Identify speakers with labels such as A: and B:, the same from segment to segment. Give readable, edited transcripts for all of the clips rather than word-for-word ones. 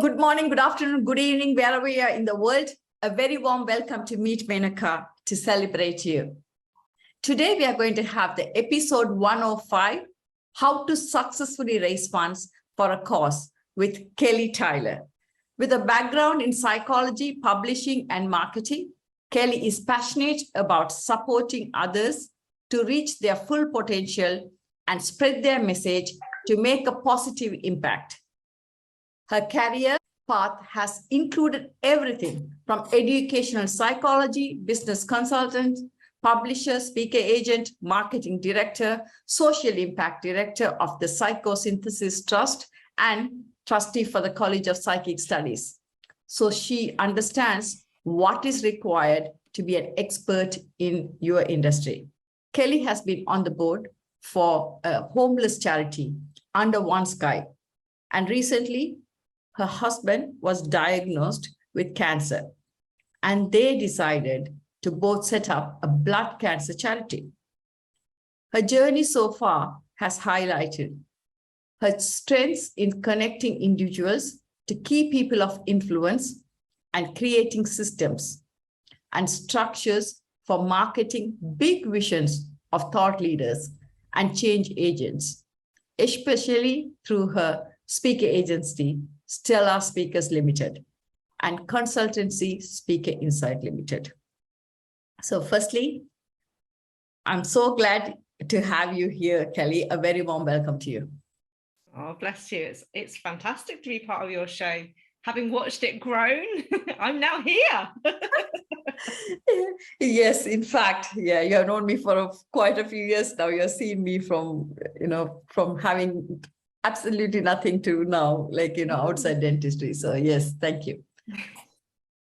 A: Good morning, good afternoon, good evening, wherever you are in the world. A very warm welcome to Meet Menaca to celebrate you. Today, we are going to have the episode 105, How to Successfully Raise Funds for a Cause with Kelly Tyler. With a background in psychology, publishing, and marketing, Kelly is passionate about supporting others to reach their full potential and spread their message to make a positive impact. Her career path has included everything from educational psychology, business consultant, publisher, speaker agent, marketing director, social impact director of the Psychosynthesis Trust, and trustee for the College of Psychic Studies. So she understands what is required to be an expert in your industry. Kelly has been on the board for a homeless charity, Under One Sky, and recently, her husband was diagnosed with cancer, and they decided to both set up a blood cancer charity. Her journey so far has highlighted her strengths in connecting individuals to key people of influence and creating systems and structures for marketing big visions of thought leaders and change agents, especially through her speaker agency, Stellar Speakers Limited, and consultancy Speaker Insight Limited. So firstly, I'm so glad to have you here, Kelly. A very warm welcome to you.
B: Oh, bless you. It's fantastic to be part of your show. Having watched it grown, I'm now here.
A: Yes, in fact, yeah, you have known me for quite a few years now. You've seen me from having absolutely nothing to now, outside dentistry. So yes, thank you.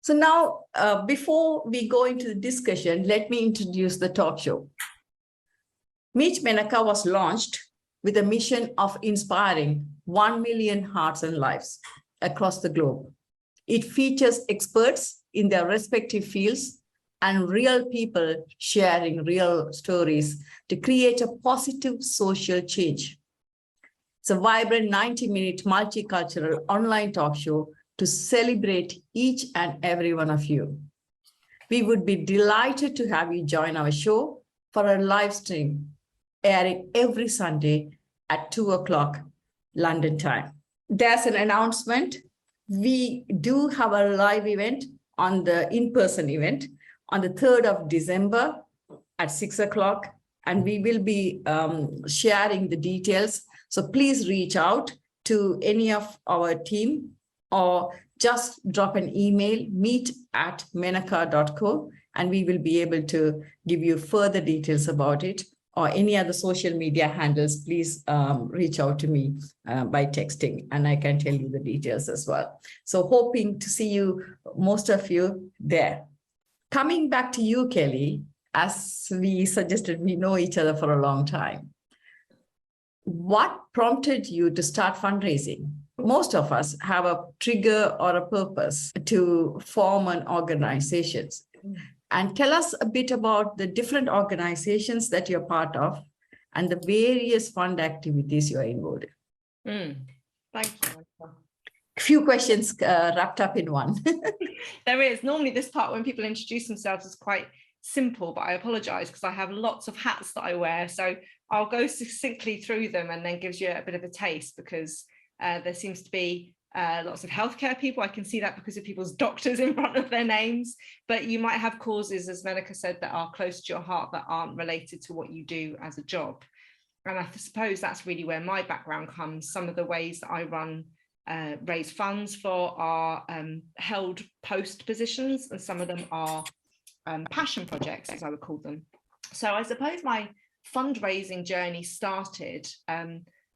A: So now, before we go into the discussion, let me introduce the talk show. Meet Menaca was launched with a mission of inspiring 1 million hearts and lives across the globe. It features experts in their respective fields and real people sharing real stories to create a positive social change. It's a vibrant 90-minute multicultural online talk show to celebrate each and every one of you. We would be delighted to have you join our show for a live stream airing every Sunday at 2 o'clock London time. There's an announcement. We do have a live event on the in-person event on the 3rd of December at 6 o'clock, and we will be sharing the details. So please reach out to any of our team or just drop an email, meet@menaca.co, and we will be able to give you further details about it, or any other social media handles. Please reach out to me by texting, and I can tell you the details as well. So hoping to see you, most of you there. Coming back to you, Kelly, as we suggested, we know each other for a long time. What prompted you to start fundraising? Most of us have a trigger or a purpose to form an organization. And tell us a bit about the different organizations that you're part of and the various fund activities you are involved in.
B: Thank you.
A: A few questions wrapped up in one.
B: There is. Normally this part when people introduce themselves is quite simple, but I apologize because I have lots of hats that I wear. So I'll go succinctly through them and then gives you a bit of a taste, because there seems to be lots of healthcare people. I can see that because of people's doctors in front of their names, but you might have causes, as Menaca said, that are close to your heart that aren't related to what you do as a job. And I suppose that's really where my background comes. Some of the ways that I raise funds for are held post positions, and some of them are passion projects, as I would call them. So I suppose my fundraising journey started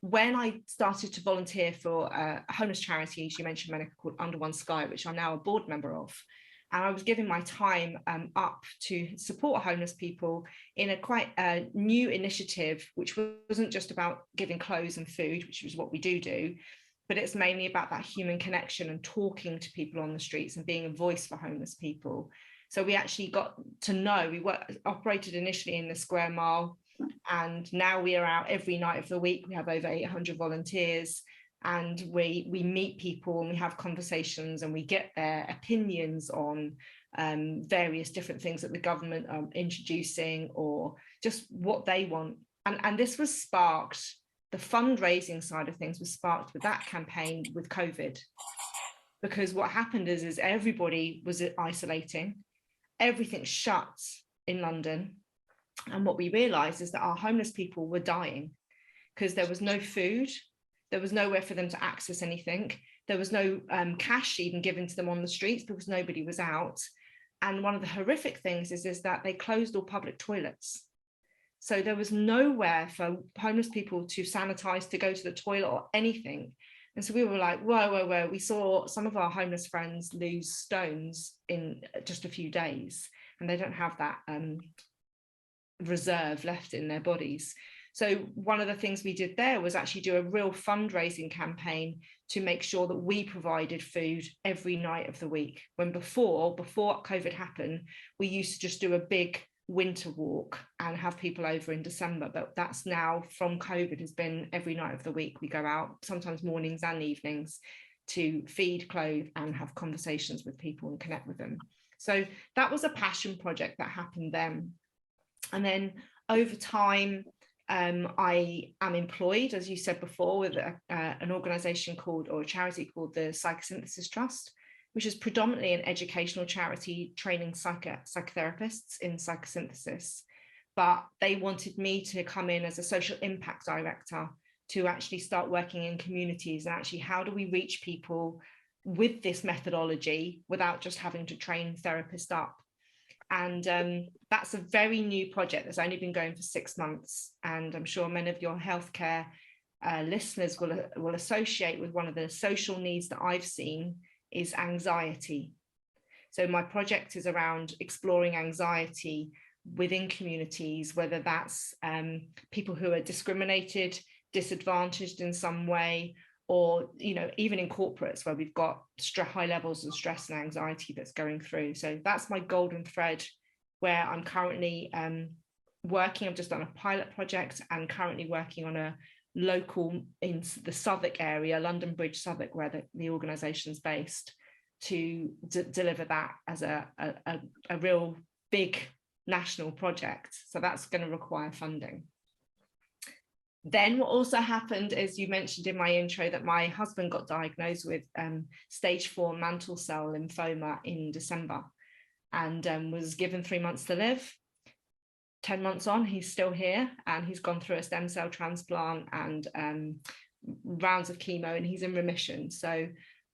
B: when I started to volunteer for a homeless charity, as you mentioned, Menaca, called Under One Sky, which I'm now a board member of. And I was giving my time up to support homeless people in a quite new initiative, which wasn't just about giving clothes and food, which is what we do, but it's mainly about that human connection and talking to people on the streets and being a voice for homeless people. So we actually got to know, we operated initially in the square mile, and now we are out every night of the week. We have over 800 volunteers, and we meet people and we have conversations and we get their opinions on various different things that the government are introducing or just what they want. And this was sparked, the fundraising side of things was sparked with that campaign with COVID. Because what happened is everybody was isolating, everything shut in London. And what we realized is that our homeless people were dying because there was no food, there was nowhere for them to access anything. There was no cash even given to them on the streets because nobody was out. And one of the horrific things is that they closed all public toilets. So there was nowhere for homeless people to sanitize, to go to the toilet or anything. And so we were like, whoa. We saw some of our homeless friends lose stones in just a few days, and they don't have that reserve left in their bodies. So one of the things we did there was actually do a real fundraising campaign to make sure that we provided food every night of the week. When before COVID happened, we used to just do a big winter walk and have people over in December, but that's now, from COVID, has been every night of the week. We go out, sometimes mornings and evenings, to feed, clothe and have conversations with people and connect with them. So that was a passion project that happened then. And then over time, I am employed, as you said before, with an organisation called, or a charity called the Psychosynthesis Trust, which is predominantly an educational charity training psychotherapists in psychosynthesis. But they wanted me to come in as a social impact director to actually start working in communities and actually how do we reach people with this methodology without just having to train therapists up. And that's a very new project that's only been going for 6 months. And I'm sure many of your healthcare listeners will associate with one of the social needs that I've seen is anxiety. So my project is around exploring anxiety within communities, whether that's people who are discriminated, disadvantaged in some way, or even in corporates where we've got high levels of stress and anxiety that's going through. So that's my golden thread where I'm currently working. I've just done a pilot project and currently working on a local in the Southwark area, London Bridge, Southwark, where the organisation's based, to deliver that as a real big national project. So that's going to require funding. Then what also happened is, you mentioned in my intro that my husband got diagnosed with stage 4 mantle cell lymphoma in December and was given 3 months to live. 10 months on, he's still here and he's gone through a stem cell transplant and rounds of chemo, and he's in remission. So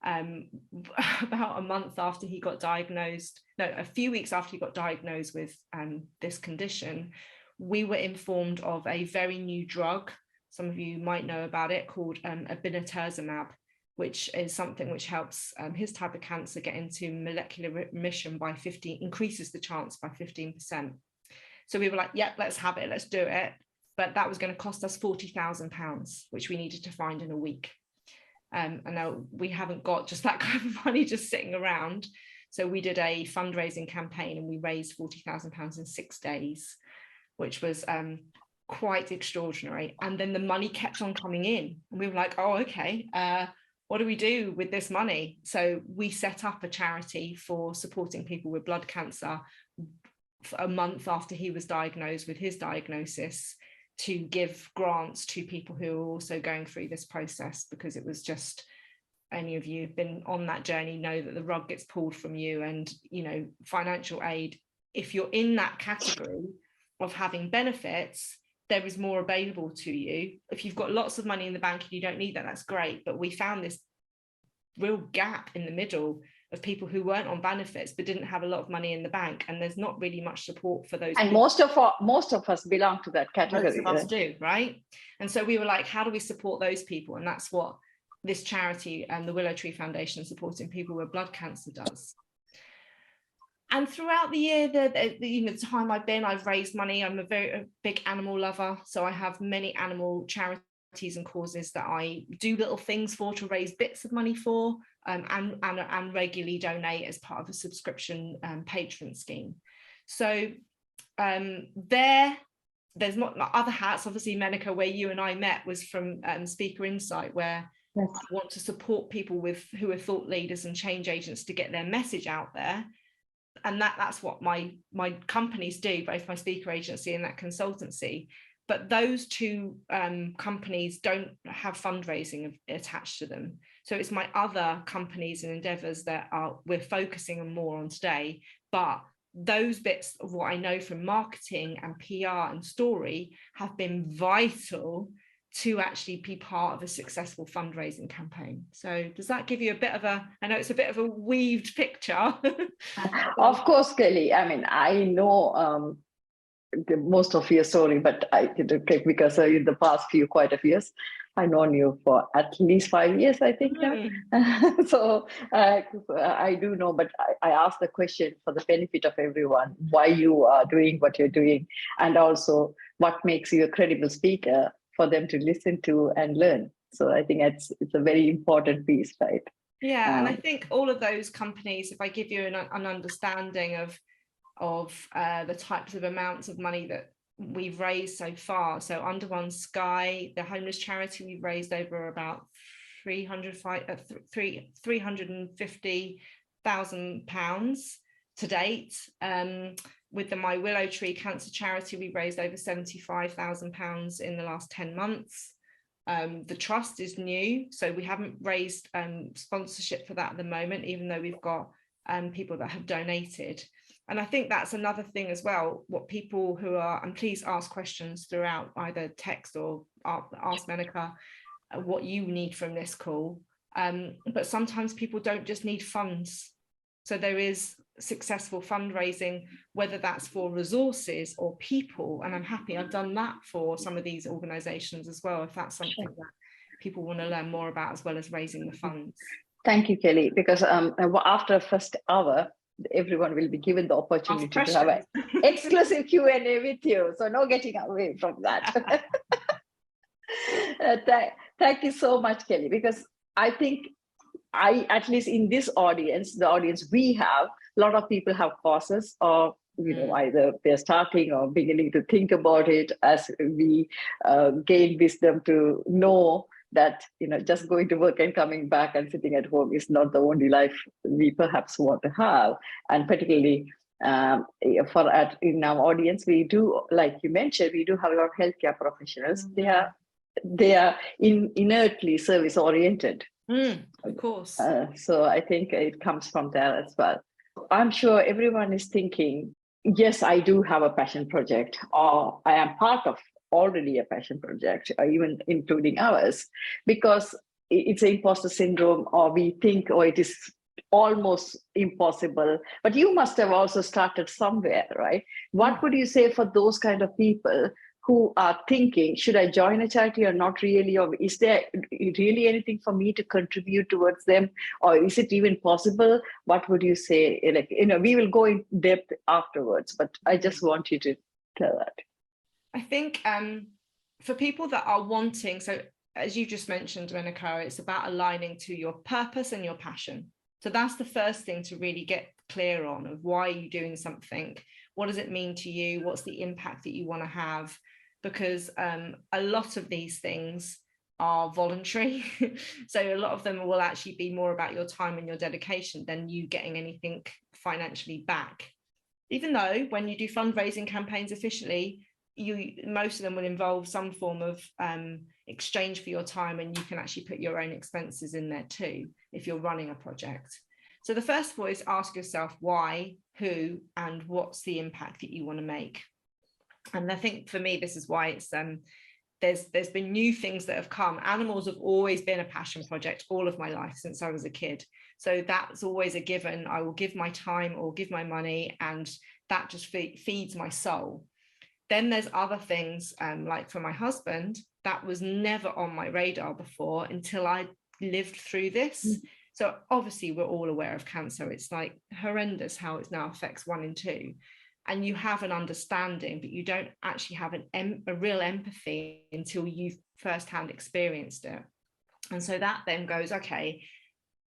B: about a month after he got diagnosed, a few weeks after he got diagnosed with this condition, we were informed of a very new drug, some of you might know about it, called obinutuzumab, which is something which helps his type of cancer get into molecular remission by 15, increases the chance by 15%. So we were like, yep, let's have it, let's do it. But that was going to cost us £40,000, which we needed to find in a week. And now we haven't got just that kind of money just sitting around. So we did a fundraising campaign and we raised £40,000 in 6 days, which was quite extraordinary. And then the money kept on coming in. And we were like, oh, okay, what do we do with this money? So we set up a charity for supporting people with blood cancer a month after he was diagnosed with his diagnosis, to give grants to people who are also going through this process, because it was just, any of you who've been on that journey know that the rug gets pulled from you. And financial aid, if you're in that category of having benefits, there is more available to you. If you've got lots of money in the bank and you don't need that, that's great. But we found this real gap in the middle of people who weren't on benefits but didn't have a lot of money in the bank, and there's not really much support for those
C: and
B: people.
C: most of us belong to that category.
B: Most of us do, right? And so we were like, how do we support those people? And that's what this charity and the Willow Tree Foundation, supporting people with blood cancer, does. And throughout the year, the time I've raised money. I'm a big animal lover, so I have many animal charities and causes that I do little things for, to raise bits of money for, and regularly donate as part of a subscription patron scheme. So there's not other hats. Obviously, Menaca, where you and I met, was from Speaker Insight, where
C: Yes.
B: I want to support people who are thought leaders and change agents to get their message out there. And that's what my companies do, both my speaker agency and that consultancy. But those two companies don't have fundraising attached to them. So it's my other companies and endeavors that we're focusing on more on today. But those bits of what I know from marketing and PR and story have been vital to actually be part of a successful fundraising campaign. So does that give you a bit of I know it's a bit of a weaved picture.
C: Of course, Kelly. I mean, I know most of your story, but because in the past quite a few years, I've known you for at least 5 years, I think. So I do know, but I asked the question for the benefit of everyone, why you are doing what you're doing, and also what makes you a credible speaker for them to listen to and learn. So I think it's a very important piece, right?
B: Yeah, and I think all of those companies, if I give you an understanding of the types of amounts of money that we've raised so far. So Under One Sky, the homeless charity, we've raised over about £350,000 to date. With the My Willow Tree Cancer Charity, we raised over £75,000 in the last 10 months. The trust is new, so we haven't raised sponsorship for that at the moment, even though we've got people that have donated. And I think that's another thing as well, what people who are, and please ask questions throughout either text or ask Menaca what you need from this call. But sometimes people don't just need funds. So there is successful fundraising, whether that's for resources or people. And I'm happy I've done that for some of these organizations as well, if that's something that people want to learn more about, as well as raising the funds.
C: Thank you, Kelly, because after first hour, everyone will be given the opportunity to have an exclusive Q&A with you. So no getting away from that. Thank you so much, Kelly, because I think at least in this audience, the audience we have, a lot of people have causes, or either they're starting or beginning to think about it, as we gain wisdom to know that just going to work and coming back and sitting at home is not the only life we perhaps want to have. And particularly in our audience, we do, like you mentioned, we do have a lot of healthcare professionals. They are inertly service oriented.
B: Of course.
C: So I think it comes from there as well. I'm sure everyone is thinking, yes, I do have a passion project, or I am part of already a passion project, or even including ours, because it's an imposter syndrome, or we think, it is almost impossible. But you must have also started somewhere, right? What would you say for those kind of people who are thinking, should I join a charity or not really? Or is there really anything for me to contribute towards them? Or is it even possible? What would you say? We will go in depth afterwards, but I just want you to tell that.
B: I think for people that are wanting, so as you just mentioned, Menaca, it's about aligning to your purpose and your passion. So that's the first thing to really get clear on, of why are you doing something? What does it mean to you? What's the impact that you want to have? Because a lot of these things are voluntary. So a lot of them will actually be more about your time and your dedication than you getting anything financially back. Even though when you do fundraising campaigns efficiently, most of them will involve some form of exchange for your time, and you can actually put your own expenses in there too if you're running a project. So the first of all is ask yourself why, who, and what's the impact that you want to make. And I think for me, this is why it's there's been new things that have come. Animals have always been a passion project all of my life since I was a kid. So that's always a given. I will give my time or give my money, and that just feeds my soul. Then there's other things, like for my husband, that was never on my radar before until I lived through this. So obviously we're all aware of cancer. It's like horrendous how it now affects 1 in 2. And you have an understanding, but you don't actually have a real empathy until you've firsthand experienced it. And so that then goes, okay,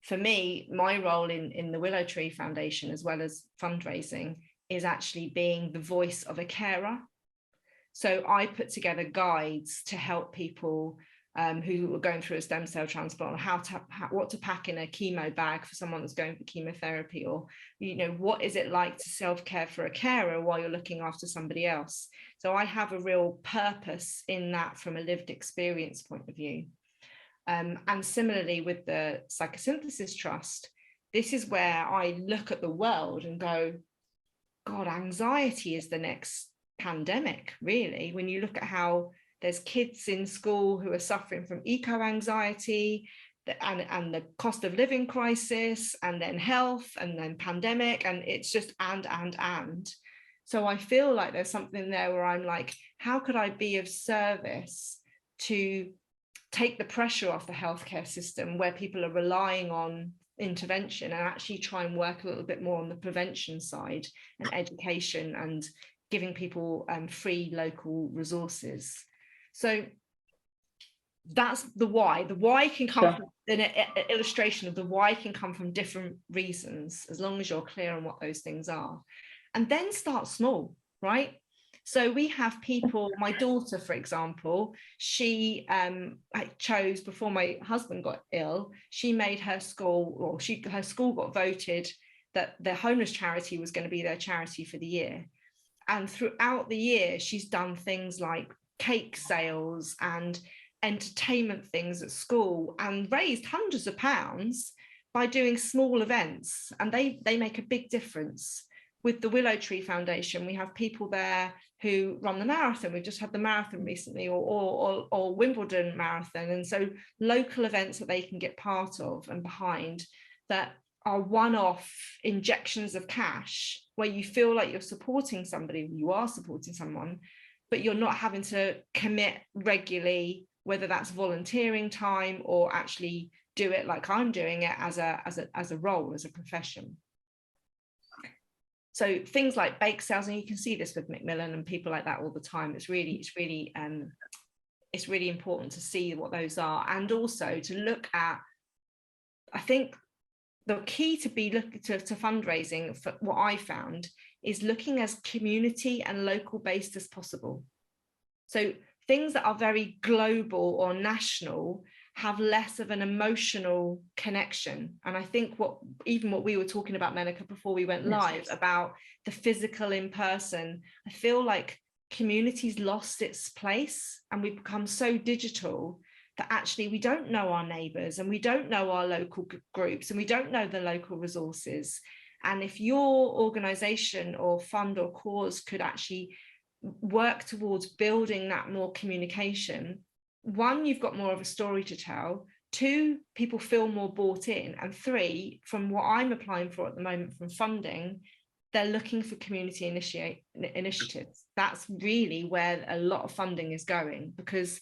B: for me, my role in the Willow Tree Foundation, as well as fundraising, is actually being the voice of a carer. So I put together guides to help people who are going through a stem cell transplant, or what to pack in a chemo bag for someone that's going for chemotherapy, or what is it like to self-care for a carer while you're looking after somebody else. So I have a real purpose in that from a lived experience point of view. And similarly with the Psychosynthesis Trust, this is where I look at the world and go, God, anxiety is the next pandemic, really. When you look at how there's kids in school who are suffering from eco-anxiety and the cost of living crisis, and then health, and then pandemic, and it's just and. So I feel like there's something there where I'm like, how could I be of service to take the pressure off the healthcare system where people are relying on intervention, and actually try and work a little bit more on the prevention side and education and giving people free local resources. So that's the why. The why can come from an illustration of the why can come from different reasons, as long as you're clear on what those things are. And then start small, right? So we have people, my daughter, for example, she chose, before my husband got ill, she made her school, or her school got voted that the homeless charity was going to be their charity for the year. And throughout the year, she's done things like cake sales and entertainment things at school, and raised hundreds of pounds by doing small events. And they make a big difference. With the Willow Tree Foundation, we have people there who run the marathon. We've just had the marathon recently, or Wimbledon marathon. And so local events that they can get part of and behind, that are one-off injections of cash, where you feel like you're supporting somebody, you are supporting someone, but you're not having to commit regularly, whether that's volunteering time or actually do it like I'm doing it as a role, as a profession. So things like bake sales, and you can see this with Macmillan and people like that all the time. It's really important to see what those are, and also to look at, I think the key to fundraising, for what I found, is looking as community and local based as possible. So things that are very global or national have less of an emotional connection. And I think what we were talking about, Menaca, before we went live, about the physical in person, I feel like community's lost its place, and we've become so digital that actually we don't know our neighbours, and we don't know our local groups, and we don't know the local resources. And if your organisation or fund or cause could actually work towards building that more communication, one, you've got more of a story to tell. Two, people feel more bought in. And three, from what I'm applying for at the moment from funding, they're looking for community initiatives. That's really where a lot of funding is going, because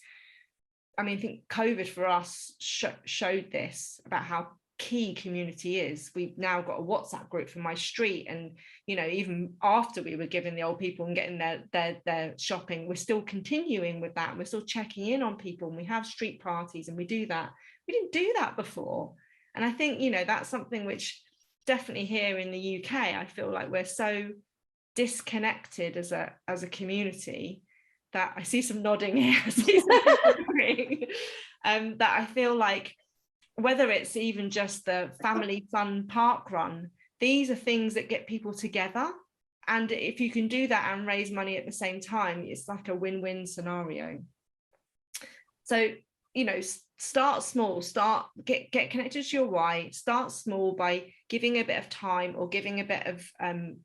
B: I mean, I think COVID for us showed this, about how key community is. We've now got a WhatsApp group for my street, and even after we were giving the old people and getting their shopping, we're still continuing with that. We're still checking in on people, and we have street parties, and we do that. We didn't do that before. And I think that's something which definitely here in the UK, I feel like we're so disconnected as a community, that I see some nodding here, I see some nodding, that I feel like, whether it's even just the family fun park run, these are things that get people together. And if you can do that and raise money at the same time, it's like a win-win scenario. So, start small, get connected to your why, start small by giving a bit of time or giving a bit of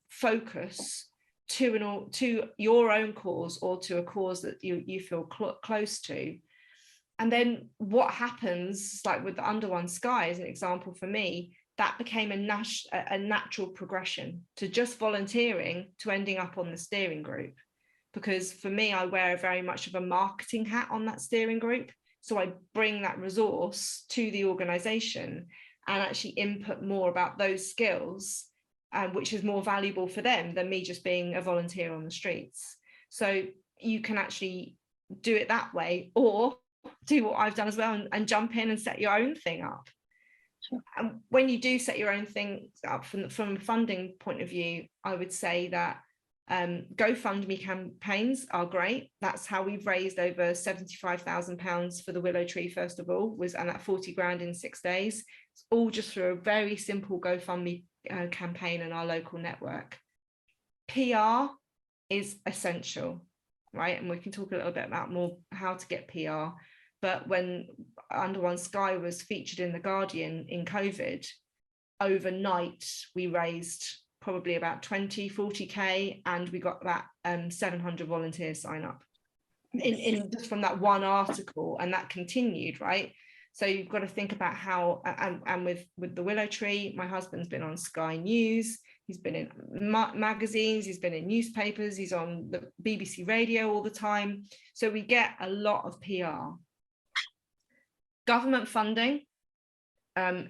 B: focus to your own cause, or to a cause that you feel close to. And then what happens, like with the Under One Sky as an example for me, that became a natural progression to just volunteering to ending up on the steering group. Because for me, I wear very much of a marketing hat on that steering group. So I bring that resource to the organisation and actually input more about those skills, which is more valuable for them than me just being a volunteer on the streets. So you can actually do it that way, or do what I've done as well, and jump in and set your own thing up. Sure. And when you do set your own thing up from a funding point of view, I would say that GoFundMe campaigns are great. That's how we've raised over £75,000 for the willow tree, first of all, and that 40 grand in 6 days. It's all just through a very simple GoFundMe campaign in our local network. PR is essential, right? And we can talk a little bit about more how to get PR. But when Under One Sky was featured in The Guardian in COVID, overnight we raised probably about 40k, and we got that 700 volunteers sign up in just from that one article, and that continued, right? So you've got to think about how, and with the willow tree, my husband's been on Sky News, he's been in magazines, he's been in newspapers, he's on the BBC radio all the time. So we get a lot of PR. Government funding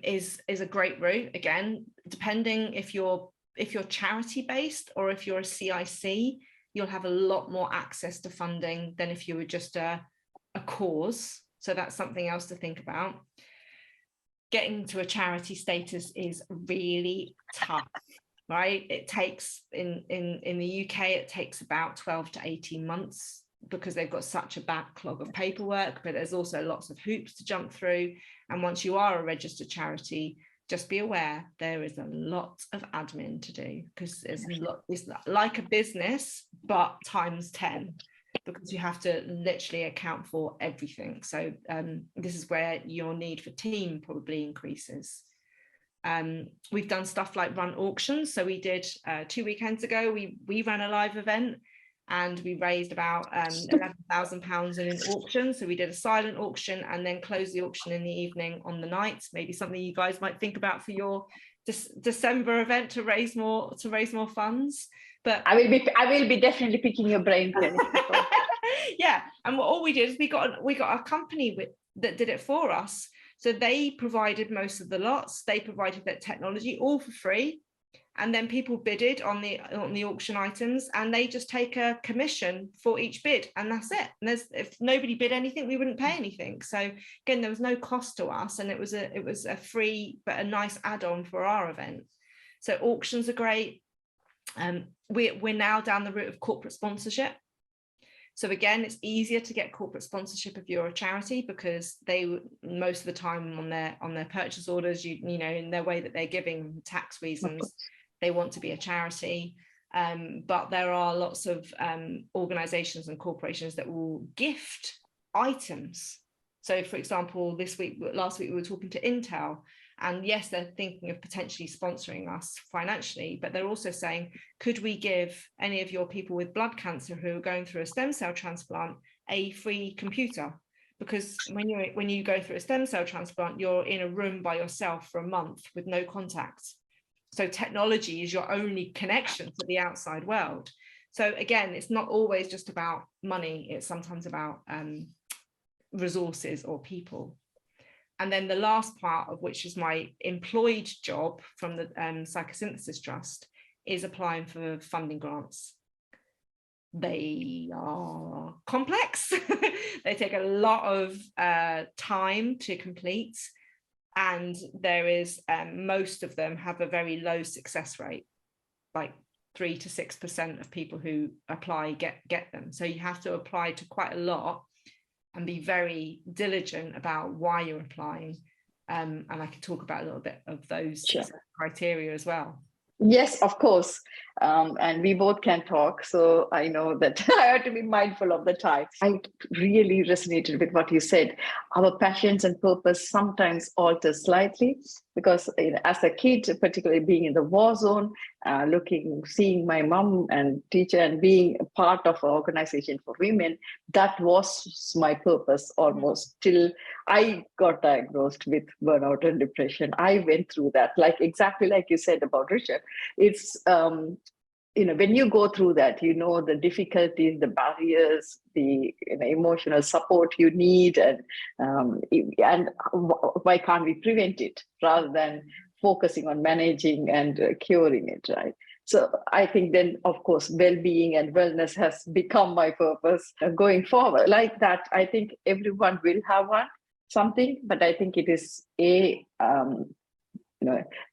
B: is a great route, again, depending if you're charity based or if you're a CIC, you'll have a lot more access to funding than if you were just a cause. So that's something else to think about. Getting to a charity status is really tough, right? It takes in the UK, it takes about 12 to 18 months because they've got such a backlog of paperwork, but there's also lots of hoops to jump through. And once you are a registered charity, just be aware there is a lot of admin to do, because it's like a business, but times 10, because you have to literally account for everything. So this is where your need for team probably increases. We've done stuff like run auctions. So we did 2 weekends ago, we ran a live event and we raised about £11,000 in an auction. So we did a silent auction and then closed the auction in the evening on the night. Maybe something you guys might think about for your December event to raise more funds. But
C: I will be definitely picking your brain.
B: Yeah, and all we did is we got a company that did it for us. So they provided most of the lots, they provided that technology all for free. And then people bidded on the auction items, and they just take a commission for each bid, and that's it. And if nobody bid anything, we wouldn't pay anything. So again, there was no cost to us, and it was a free but a nice add-on for our event. So auctions are great. We're now down the route of corporate sponsorship. So again, it's easier to get corporate sponsorship if you're a charity, because they most of the time on their purchase orders, you know, in their way that they're giving tax reasons, they want to be a charity. But there are lots of organizations and corporations that will gift items. So for example, last week we were talking to Intel, and yes, they're thinking of potentially sponsoring us financially, but they're also saying, could we give any of your people with blood cancer who are going through a stem cell transplant a free computer? Because when you go through a stem cell transplant, you're in a room by yourself for a month with no contact. So technology is your only connection to the outside world. So again, it's not always just about money. It's sometimes about resources or people. And then the last part, of which is my employed job from the Psychosynthesis Trust, is applying for funding grants. They are complex. They take a lot of time to complete. And there is, most of them have a very low success rate, like 3 to 6% of people who apply get them. So you have to apply to quite a lot and be very diligent about why you're applying. And I can talk about a little bit of those criteria as well.
C: Yes, of course. And we both can talk. So I know that I have to be mindful of the time. I really resonated with what you said. Our passions and purpose sometimes alter slightly, because as a kid, particularly being in the war zone, seeing my mom and teacher and being a part of an organization for women, that was my purpose almost till I got diagnosed with burnout and depression. I went through that, exactly like you said about Richard. It's when you go through that, the difficulties, the barriers, the emotional support you need, and why can't we prevent it rather than focusing on managing and curing it, right? So I think then, of course, well-being and wellness has become my purpose going forward. Like that, I think everyone will have something, but I think it is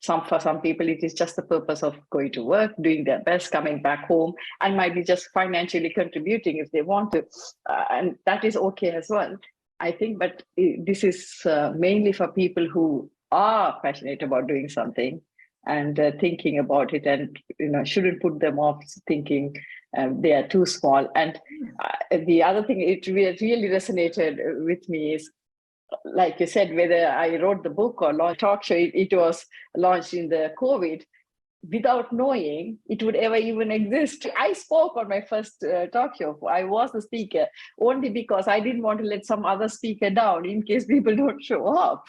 C: For some people, it is just the purpose of going to work, doing their best, coming back home, and might be just financially contributing if they want to. And that is okay as well, I think. But this is mainly for people who are passionate about doing something and thinking about it, and shouldn't put them off thinking they are too small. And the other thing it really resonated with me is, like you said, whether I wrote the book or launched talk show, it was launched in the COVID without knowing it would ever even exist. I spoke on my first talk show. I was the speaker only because I didn't want to let some other speaker down in case people don't show up.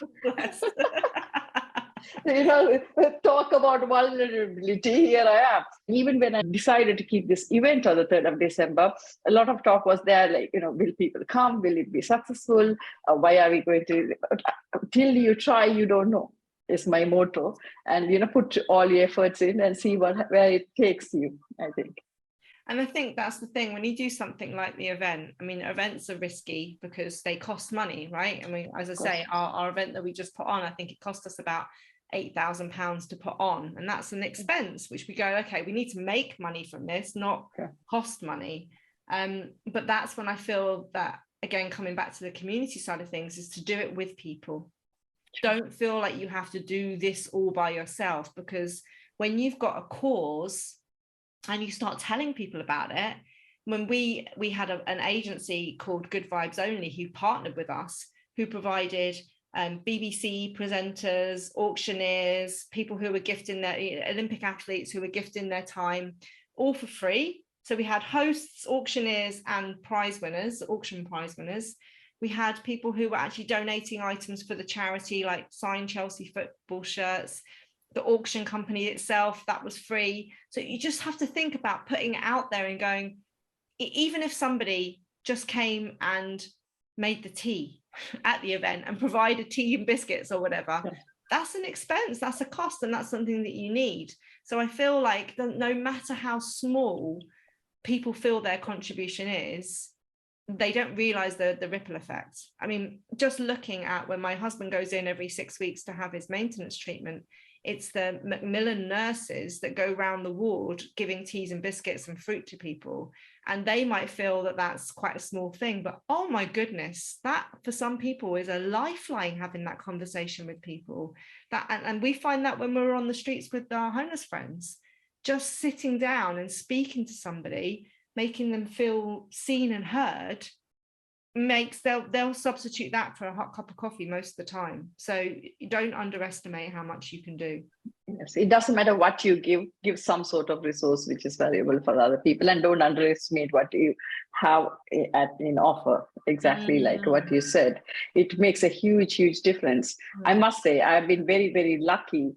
C: Talk about vulnerability. Here I am. Even when I decided to keep this event on the 3rd of December, a lot of talk was there, like, will people come? Will it be successful? Why are we going to? Till you try, you don't know, is my motto. And, put all your efforts in and see where it takes you, I think.
B: And I think that's the thing, when you do something like the event, I mean, events are risky because they cost money, right? I mean, as I say, our event that we just put on, I think it cost us about £8,000 to put on. And that's an expense, which we go, okay, we need to make money from this, not cost money. But that's when I feel that, again, coming back to the community side of things, is to do it with people. Don't feel like you have to do this all by yourself, because when you've got a cause and you start telling people about it, when we had an agency called Good Vibes Only who partnered with us, who provided BBC presenters, auctioneers, people who were gifting their Olympic athletes who were gifting their time, all for free. So we had hosts, auctioneers, and prize winners, auction prize winners. We had people who were actually donating items for the charity, like signed Chelsea football shirts. The auction company itself, that was free. So you just have to think about putting it out there and going, even if somebody just came and made the tea at the event and provided tea and biscuits or whatever, that's an expense, that's a cost, and that's something that you need. So I feel like no matter how small people feel their contribution is, they don't realize the ripple effect. I mean, just looking at when my husband goes in every 6 weeks to have his maintenance treatment, it's the Macmillan nurses that go around the ward giving teas and biscuits and fruit to people. And they might feel that that's quite a small thing, but oh my goodness, that for some people is a lifeline, having that conversation with people. And we find that when we're on the streets with our homeless friends, just sitting down and speaking to somebody, making them feel seen and heard, they'll substitute that for a hot cup of coffee most of the time. So don't underestimate how much you can do.
C: Yes, it doesn't matter what you give some sort of resource which is valuable for other people, and don't underestimate what you have in offer. Exactly like what you said, it makes a huge difference. I must say, I've been very, very lucky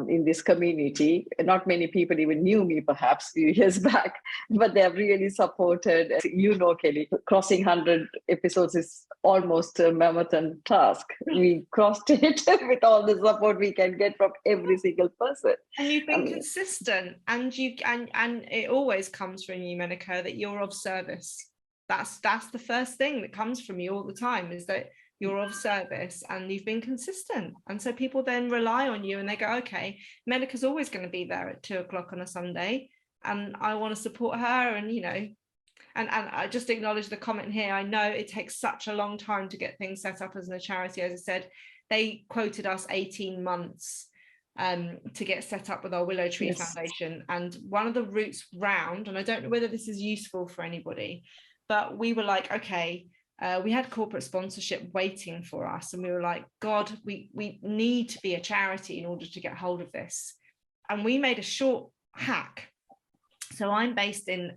C: in this community. Not many people even knew me perhaps a few years back, but they have really supported. Kelly, crossing 100 episodes is almost a marathon task. We crossed it with all the support we can get from every single person.
B: And you've been consistent, and it always comes from you, Menaca, that you're of service. That's the first thing that comes from you all the time, is that you're of service and you've been consistent. And so people then rely on you and they go, okay, Menaca's always going to be there at 2:00 on a Sunday and I want to support her. And, and I just acknowledge the comment here. I know it takes such a long time to get things set up as a charity. As I said, they quoted us 18 months to get set up with our Willow Tree Foundation. And one of the routes round, and I don't know whether this is useful for anybody, but we were like, okay, we had corporate sponsorship waiting for us, and we were like, God, we need to be a charity in order to get hold of this. And we made a short hack. So I'm based in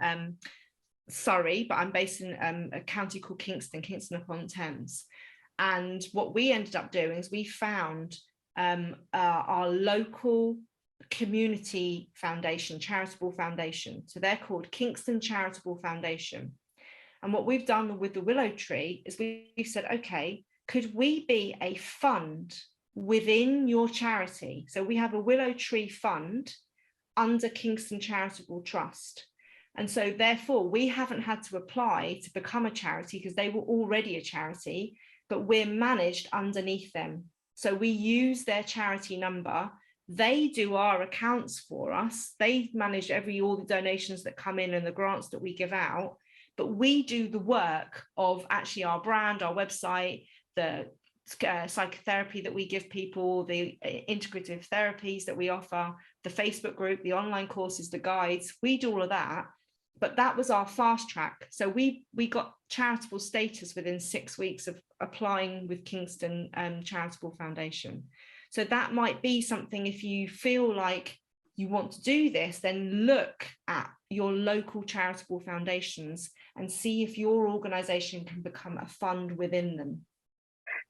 B: Surrey, but I'm based in a county called Kingston upon Thames. And what we ended up doing is we found our local community foundation, charitable foundation. So they're called Kingston Charitable Foundation. And what we've done with the Willow Tree is we've said, okay, could we be a fund within your charity? So we have a Willow Tree fund under Kingston Charitable Trust. And so therefore we haven't had to apply to become a charity because they were already a charity, but we're managed underneath them. So we use their charity number. They do our accounts for us. They manage all the donations that come in and the grants that we give out. But we do the work of actually our brand, our website, the psychotherapy that we give people, the integrative therapies that we offer, the Facebook group, the online courses, the guides. We do all of that. But that was our fast track. So we got charitable status within 6 weeks of applying with Kingston Charitable Foundation. So that might be something, if you feel like you want to do this, then look at your local charitable foundations and see if your organization can become a fund within them.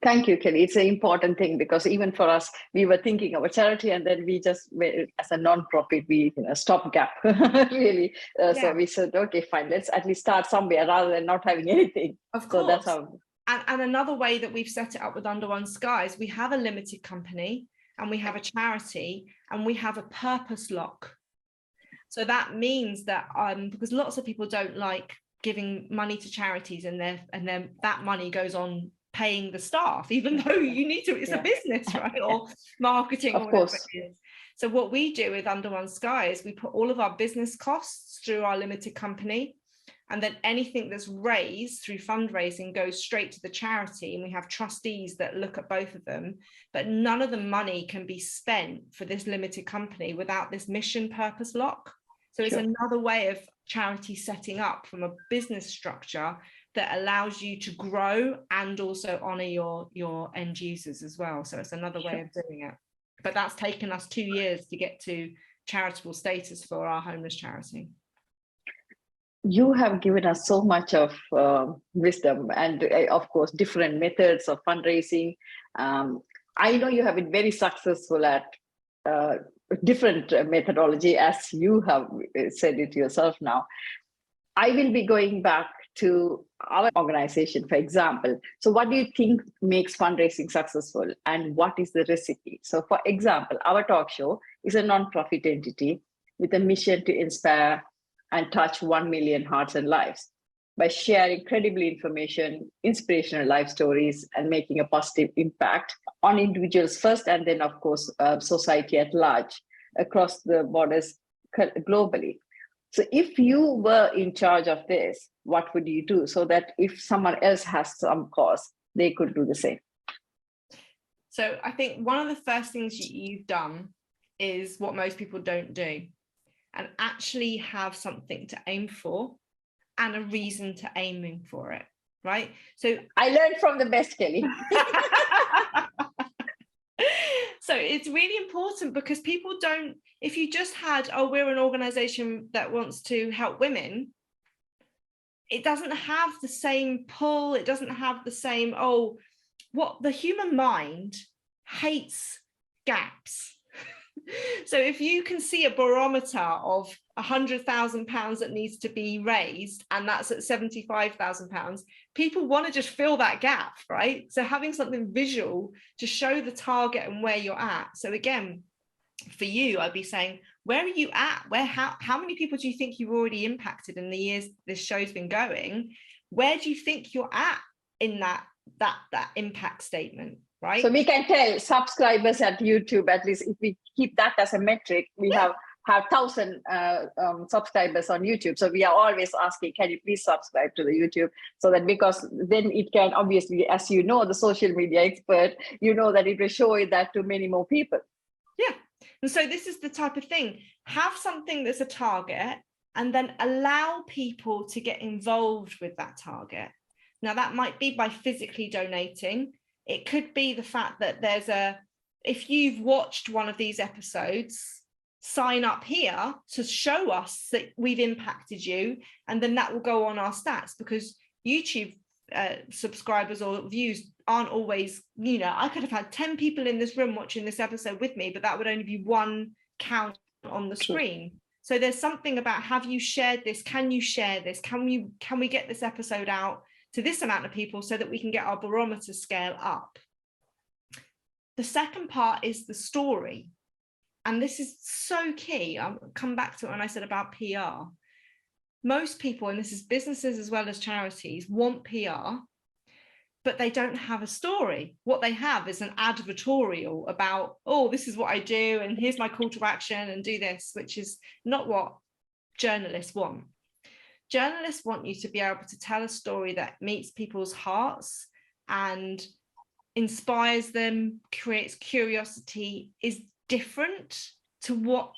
C: Thank you, Kelly. It's an important thing, because even for us, we were thinking of a charity, and then we just, as a non-profit, we stopgap, really. So we said, okay, fine, let's at least start somewhere rather than not having anything.
B: Of course.
C: So that's how.
B: And another way that we've set it up with Under One Sky is we have a limited company, and we have a charity, and we have a purpose lock. So that means that because lots of people don't like giving money to charities, and then that money goes on paying the staff, even though you need to, it's a business, right? Or marketing, or whatever it is. So what we do with Under One Sky is we put all of our business costs through our limited company, and then anything that's raised through fundraising goes straight to the charity, and we have trustees that look at both of them. But none of the money can be spent for this limited company without this mission purpose lock. So it's another way of charity setting up from a business structure that allows you to grow and also honor your end users as well. So it's another way of doing it. But that's taken us 2 years to get to charitable status for our homeless charity.
C: You have given us so much of wisdom, and of course, different methods of fundraising. I know you have been very successful at different methodology, as you have said it yourself now. I will be going back to our organization, for example. So what do you think makes fundraising successful, and what is the recipe? So for example, our talk show is a non-profit entity with a mission to inspire and touch 1 million hearts and lives by sharing credible information, inspirational life stories, and making a positive impact on individuals first, and then, of course, society at large, across the borders globally. So if you were in charge of this, what would you do so that if someone else has some cause, they could do the same?
B: So I think one of the first things you've done is what most people don't do, and actually have something to aim for and a reason to aiming for it, right? So
C: I learned from the best, Kelly.
B: So it's really important, because people don't, if you just had, oh, we're an organization that wants to help women, it doesn't have the same pull. It doesn't have the same, what the human mind hates gaps. So if you can see a barometer of £100,000 that needs to be raised, and that's at £75,000, people want to just fill that gap, right? So having something visual to show the target and where you're at. So again, for you, I'd be saying, where are you at? How many people do you think you've already impacted in the years this show's been going? Where do you think you're at in that impact statement? Right.
C: So we can tell subscribers at YouTube, at least if we keep that as a metric, we have 1,000 subscribers on YouTube. So we are always asking, can you please subscribe to the YouTube? So that, because then it can obviously, as you know, the social media expert, you know that it will show that to many more people.
B: Yeah. And so this is the type of thing, have something that's a target, and then allow people to get involved with that target. Now that might be by physically donating. It could be the fact that if you've watched one of these episodes, sign up here to show us that we've impacted you, and then that will go on our stats, because YouTube subscribers or views aren't always, I could have had 10 people in this room watching this episode with me, but that would only be one count on the screen. So there's something about, have you shared this? Can you share this? Can we get this episode out to this amount of people so that we can get our barometer scale up? The second part is the story. And this is so key. I'll come back to it when I said about PR. Most people, and this is businesses as well as charities, want PR, but they don't have a story. What they have is an advertorial about, oh, this is what I do, and here's my call to action, and do this, which is not what journalists want. Journalists want you to be able to tell a story that meets people's hearts and inspires them, creates curiosity, is different to what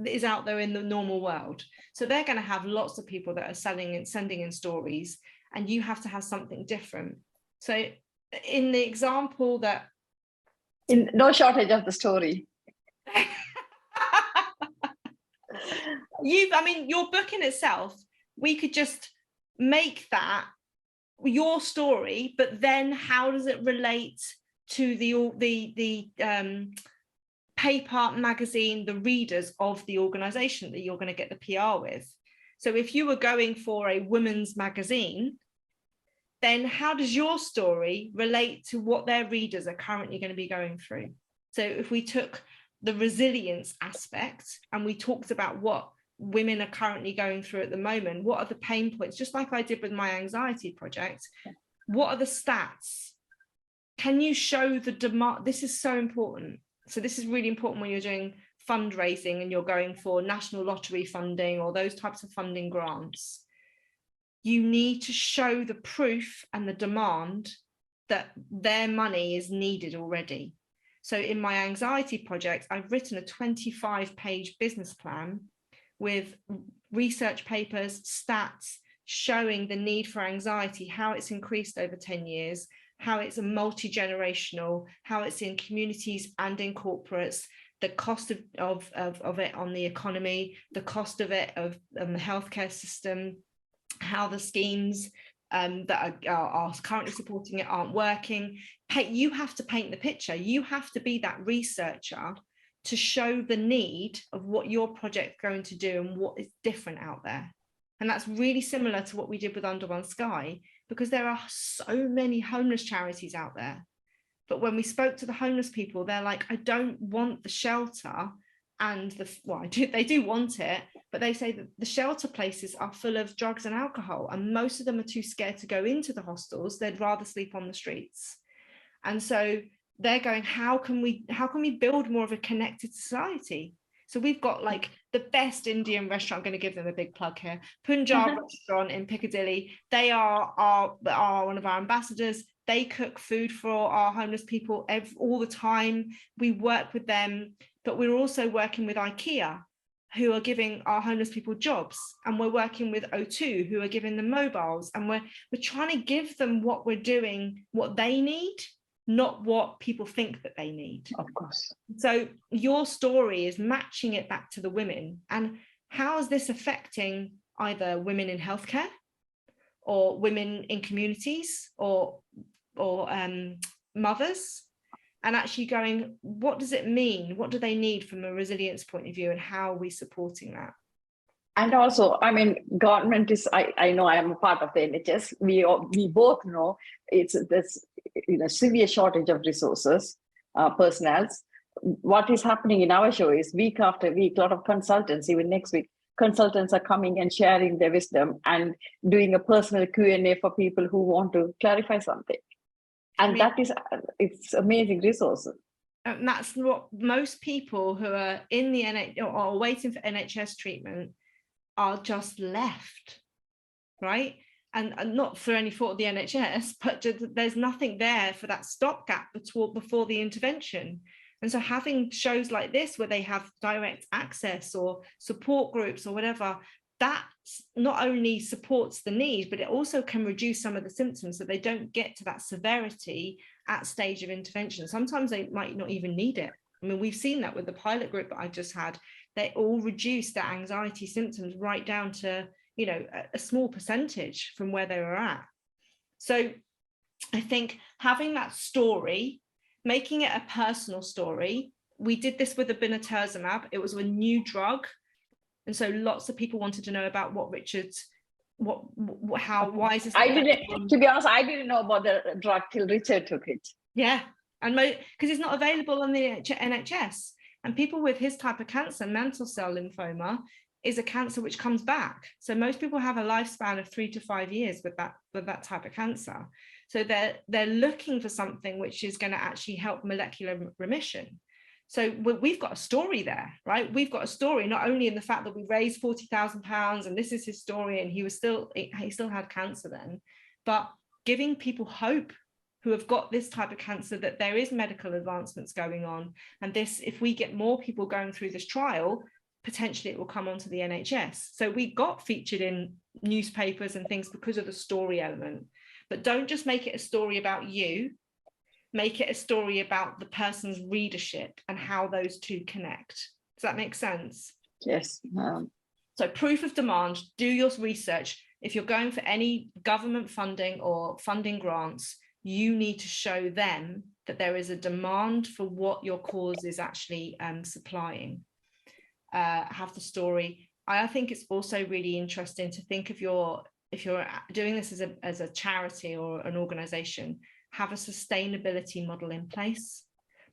B: is out there in the normal world. So they're going to have lots of people that are selling and sending in stories, and you have to have something different. So in the example that
C: no shortage of the story.
B: I mean, your book in itself, we could just make that your story, but then how does it relate to the paper, magazine, the readers of the organization that you're going to get the PR with? So if you were going for a women's magazine, then how does your story relate to what their readers are currently going to be going through? So if we took the resilience aspect and we talked about what women are currently going through at the moment, what are the pain points, just like I did with my anxiety project, what are the stats? Can you show the demand? This is so important. So this is really important when you're doing fundraising and you're going for national lottery funding or those types of funding grants. You need to show the proof and the demand that their money is needed already. So in my anxiety project, I've written a 25-page business plan with research papers, stats, showing the need for anxiety, how it's increased over 10 years, how it's a multi-generational, how it's in communities and in corporates, the cost of it on the economy, the cost of it of the healthcare system, how the schemes that are currently supporting it aren't working. You have to paint the picture. You have to be that researcher to show the need of what your project is going to do and what is different out there. And that's really similar to what we did with Under One Sky, because there are so many homeless charities out there. But when we spoke to the homeless people, they're like, I don't want the shelter and they do want it, but they say that the shelter places are full of drugs and alcohol, and most of them are too scared to go into the hostels. They'd rather sleep on the streets. And so they're going, how can we build more of a connected society? So we've got like the best Indian restaurant. I'm going to give them a big plug here. Punjab restaurant in Piccadilly. They are one of our ambassadors. They cook food for our homeless people all the time. We work with them, but we're also working with IKEA, who are giving our homeless people jobs, and we're working with O2, who are giving them mobiles, and we're trying to give them what we're doing, what they need, not what people think that they need.
C: Of course.
B: So your story is matching it back to the women. And how is this affecting either women in healthcare or women in communities or mothers? And actually going, what does it mean? What do they need from a resilience point of view, and how are we supporting that?
C: And also, I mean, government is, I know I am a part of the NHS. We both know there's severe shortage of resources, personnel. What is happening in our show is week after week, a lot of consultants, even next week, consultants are coming and sharing their wisdom and doing a personal Q&A for people who want to clarify something. And it's amazing resources.
B: And that's what most people who are in the NHS or waiting for NHS treatment are just left, right? And not for any fault of the NHS, but there's nothing there for that stopgap before the intervention. And so having shows like this where they have direct access or support groups or whatever, that not only supports the need, but it also can reduce some of the symptoms so they don't get to that severity at stage of intervention. Sometimes they might not even need it. I mean, we've seen that with the pilot group that I just had. They all reduced their anxiety symptoms right down to, a small percentage from where they were at. So I think having that story, making it a personal story. We did this with the Abinatazumab. It was a new drug. And so lots of people wanted to know about what Richard's, why is this?
C: To be honest, I didn't know about the drug till Richard took it.
B: Yeah. And because it's not available on the NHS. And people with his type of cancer, mantle cell lymphoma, is a cancer which comes back. So most people have a lifespan of 3 to 5 years with that type of cancer. So they're looking for something which is going to actually help molecular remission. So we've got a story there, right? We've got a story, not only in the fact that we raised £40,000 and this is his story, and he still had cancer then, but giving people hope who have got this type of cancer that there is medical advancements going on. And this, if we get more people going through this trial, potentially it will come onto the NHS. So we got featured in newspapers and things because of the story element. But don't just make it a story about you. Make it a story about the person's readership and how those two connect. Does that make sense?
C: Yes.
B: So proof of demand, do your research. If you're going for any government funding or funding grants, you need to show them that there is a demand for what your cause is actually supplying. Have the story. I think it's also really interesting to think of if you're doing this as a charity or an organization, have a sustainability model in place,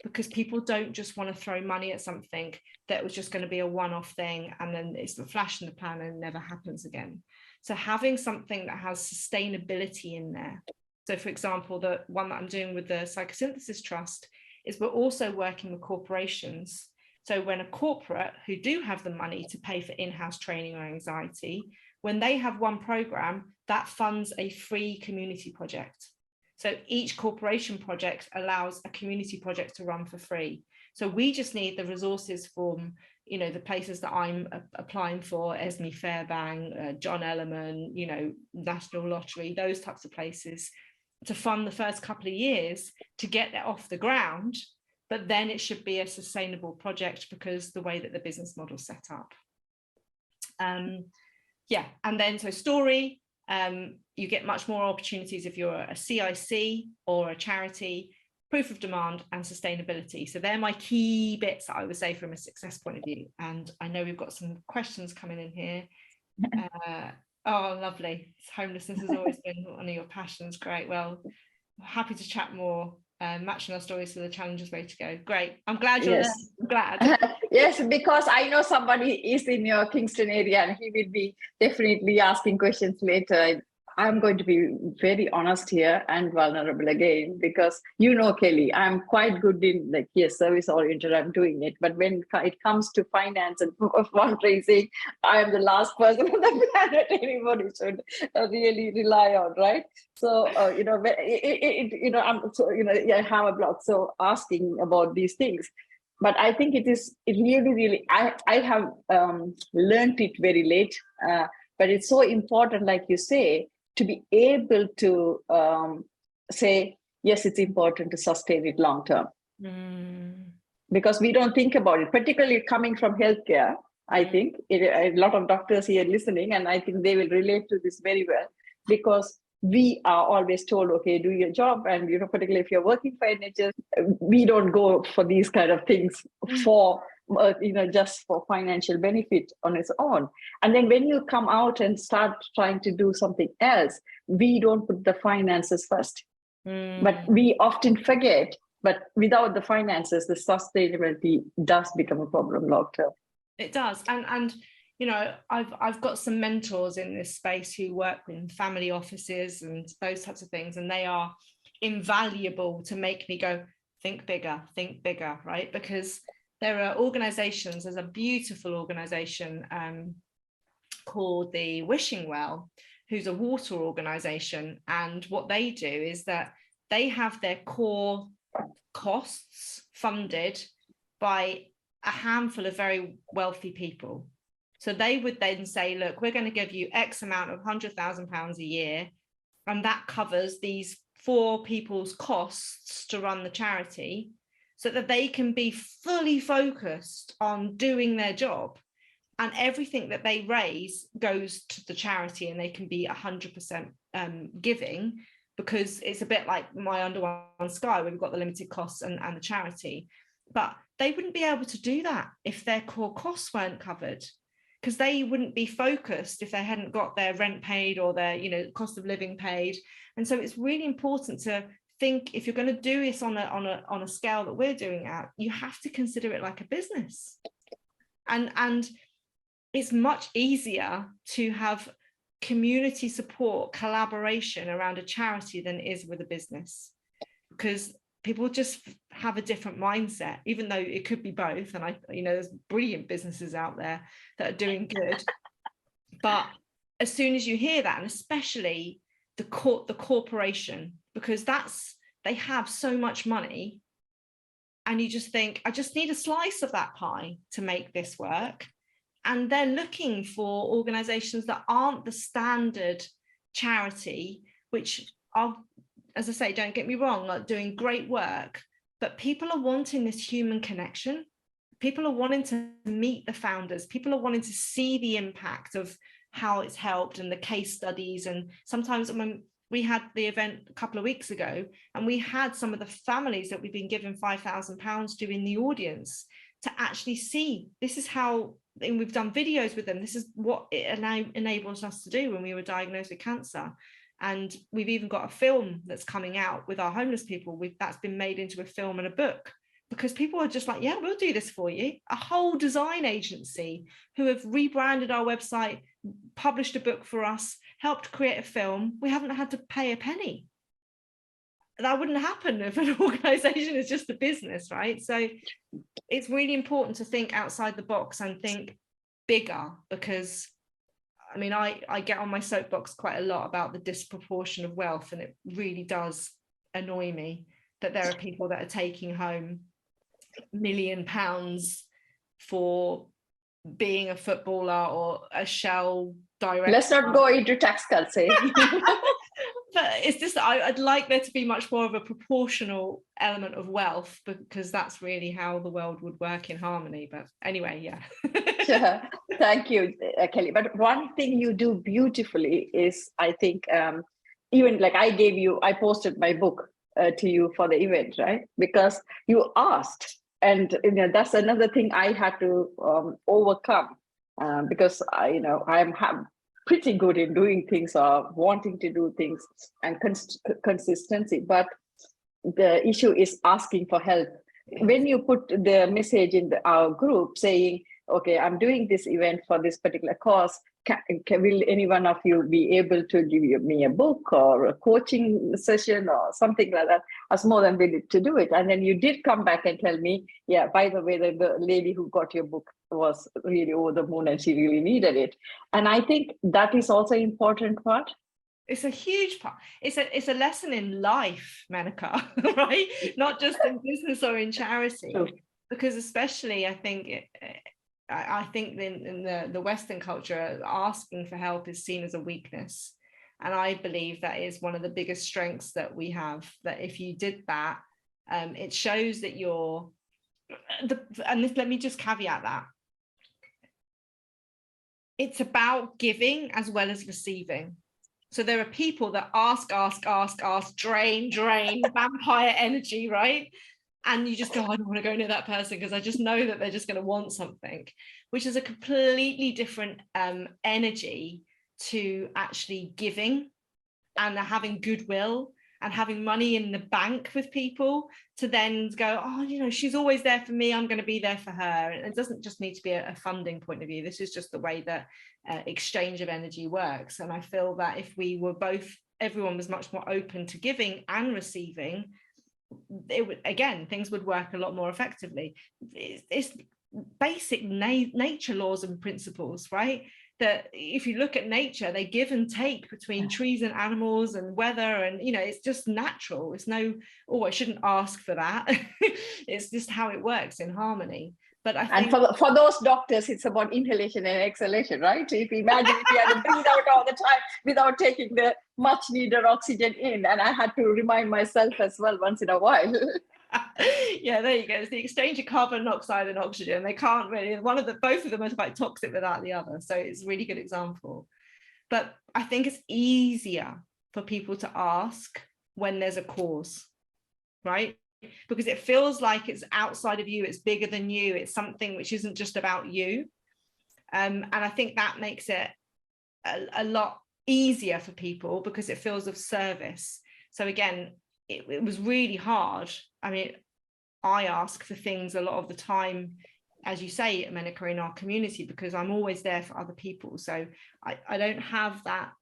B: because people don't just want to throw money at something that was just going to be a one-off thing and then it's the flash in the pan and it never happens again. So having something that has sustainability in there. So for example, the one that I'm doing with the Psychosynthesis Trust is we're also working with corporations. So when a corporate who do have the money to pay for in-house training or anxiety, when they have one program that funds a free community project. So each corporation project allows a community project to run for free. So we just need the resources from, the places that I'm applying for, Esme Fairbank, John Ellerman, National Lottery, those types of places, to fund the first couple of years to get that off the ground. But then it should be a sustainable project because the way that the business model is set up. And then so story, you get much more opportunities if you're a CIC or a charity, proof of demand and sustainability. So they're my key bits that I would say from a success point of view. And I know we've got some questions coming in here. Oh, lovely. Homelessness has always been one of your passions. Great. Well, happy to chat more. Matching our stories to the challenges way to go. Great. I'm glad you're there. I'm glad.
C: Yes, because I know somebody is in your Kingston area and he will be definitely asking questions later. I'm going to be very honest here and vulnerable again, because Kelly, I'm quite good in service oriented, I'm doing it. But when it comes to finance and fundraising, I am the last person on the planet anybody should really rely on, right? So, I have a blog, so asking about these things. But I think it really, I have learned it very late, but it's so important, like you say, to be able to say, yes, it's important to sustain it long term. Because we don't think about it, particularly coming from healthcare. I think a lot of doctors here listening, and I think they will relate to this very well, because we are always told, okay, do your job. And, particularly if you're working for NHS, we don't go for these kind of things for, just for financial benefit on its own. And then when you come out and start trying to do something else, we don't put the finances first. But we often forget, but without the finances, the sustainability does become a problem long term.
B: It does. And I've got some mentors in this space who work in family offices and those types of things, and they are invaluable to make me go, think bigger, right? Because there are organizations, there's a beautiful organization called the Wishing Well, who's a water organization. And what they do is that they have their core costs funded by a handful of very wealthy people. So they would then say, look, we're going to give you X amount of £100,000 a year, and that covers these 4 people's costs to run the charity, so that they can be fully focused on doing their job. And everything that they raise goes to the charity, and they can be 100% giving, because it's a bit like My Under One Sky, where we've got the limited costs and the charity. But they wouldn't be able to do that if their core costs weren't covered, because they wouldn't be focused if they hadn't got their rent paid or their cost of living paid. And so it's really important to think, if you're going to do this on a scale that we're doing at, you have to consider it like a business. And it's much easier to have community support, collaboration around a charity than it is with a business, because people just have a different mindset, even though it could be both. And there's brilliant businesses out there that are doing good. But as soon as you hear that, and especially the corporation, because they have so much money, and you just think, I just need a slice of that pie to make this work. And they're looking for organizations that aren't the standard charity, which are, as I say, don't get me wrong, like doing great work, but people are wanting this human connection. People are wanting to meet the founders. People are wanting to see the impact of how it's helped and the case studies. And sometimes when we had the event a couple of weeks ago, and we had some of the families that we've been given £5,000 to in the audience to actually see, this is how, and we've done videos with them, this is what it enables us to do when we were diagnosed with cancer. And we've even got a film that's coming out with our homeless people. That's been made into a film and a book, because people are just like, yeah, we'll do this for you. A whole design agency who have rebranded our website, published a book for us, helped create a film. We haven't had to pay a penny. That wouldn't happen if an organization is just a business, right? So it's really important to think outside the box and think bigger, because I mean, I get on my soapbox quite a lot about the disproportion of wealth, and it really does annoy me that there are people that are taking home £1 million for being a footballer or a Shell director.
C: Let's not go into tax cuts, eh?
B: But it's just, I'd like there to be much more of a proportional element of wealth, because that's really how the world would work in harmony. But anyway, yeah.
C: Sure. Thank you, Kelly. But one thing you do beautifully is, I think, even like I posted my book to you for the event, right? Because you asked, and that's another thing I had to overcome, because I'm pretty good in doing things or wanting to do things and consistency. But the issue is asking for help. When you put the message in our group saying, okay, I'm doing this event for this particular cause, will any one of you be able to give me a book or a coaching session or something like that? I was more than willing to do it. And then you did come back and tell me, yeah, by the way, the lady who got your book was really over the moon and she really needed it. And I think that is also an important part.
B: It's a huge part. It's a lesson in life, Menaca, right? Not just in business or in charity.
C: True.
B: Because especially, I think in the Western culture, asking for help is seen as a weakness. And I believe that is one of the biggest strengths that we have, that if you did that, it shows that let me just caveat that. It's about giving as well as receiving. So there are people that ask, drain, vampire energy, right? And you just go, I don't want to go near that person because I just know that they're just going to want something, which is a completely different energy to actually giving and having goodwill and having money in the bank with people, to then go, oh, she's always there for me, I'm going to be there for her. And it doesn't just need to be a funding point of view. This is just the way that exchange of energy works. And I feel that if we were everyone was much more open to giving and receiving, things would work a lot more effectively. It's basic nature laws and principles, right? That if you look at nature, they give and take between trees and animals and weather, and it's just natural. It's I shouldn't ask for that. It's just how it works in harmony. But I think,
C: and for those doctors, it's about inhalation and exhalation, right? If you imagine if you had to breathe out all the time without taking the much needed oxygen in, and I had to remind myself as well once in a while.
B: Yeah, there you go. It's the exchange of carbon dioxide and oxygen. They can't really, both of them are quite toxic without the other. So it's a really good example. But I think it's easier for people to ask when there's a cause, right? Because it feels like it's outside of you, it's bigger than you, it's something which isn't just about you. And I think that makes it a lot easier for people because it feels of service. So again, it was really hard. I mean, I ask for things a lot of the time as you say, Menaca, in our community, because I'm always there for other people. So I don't have that.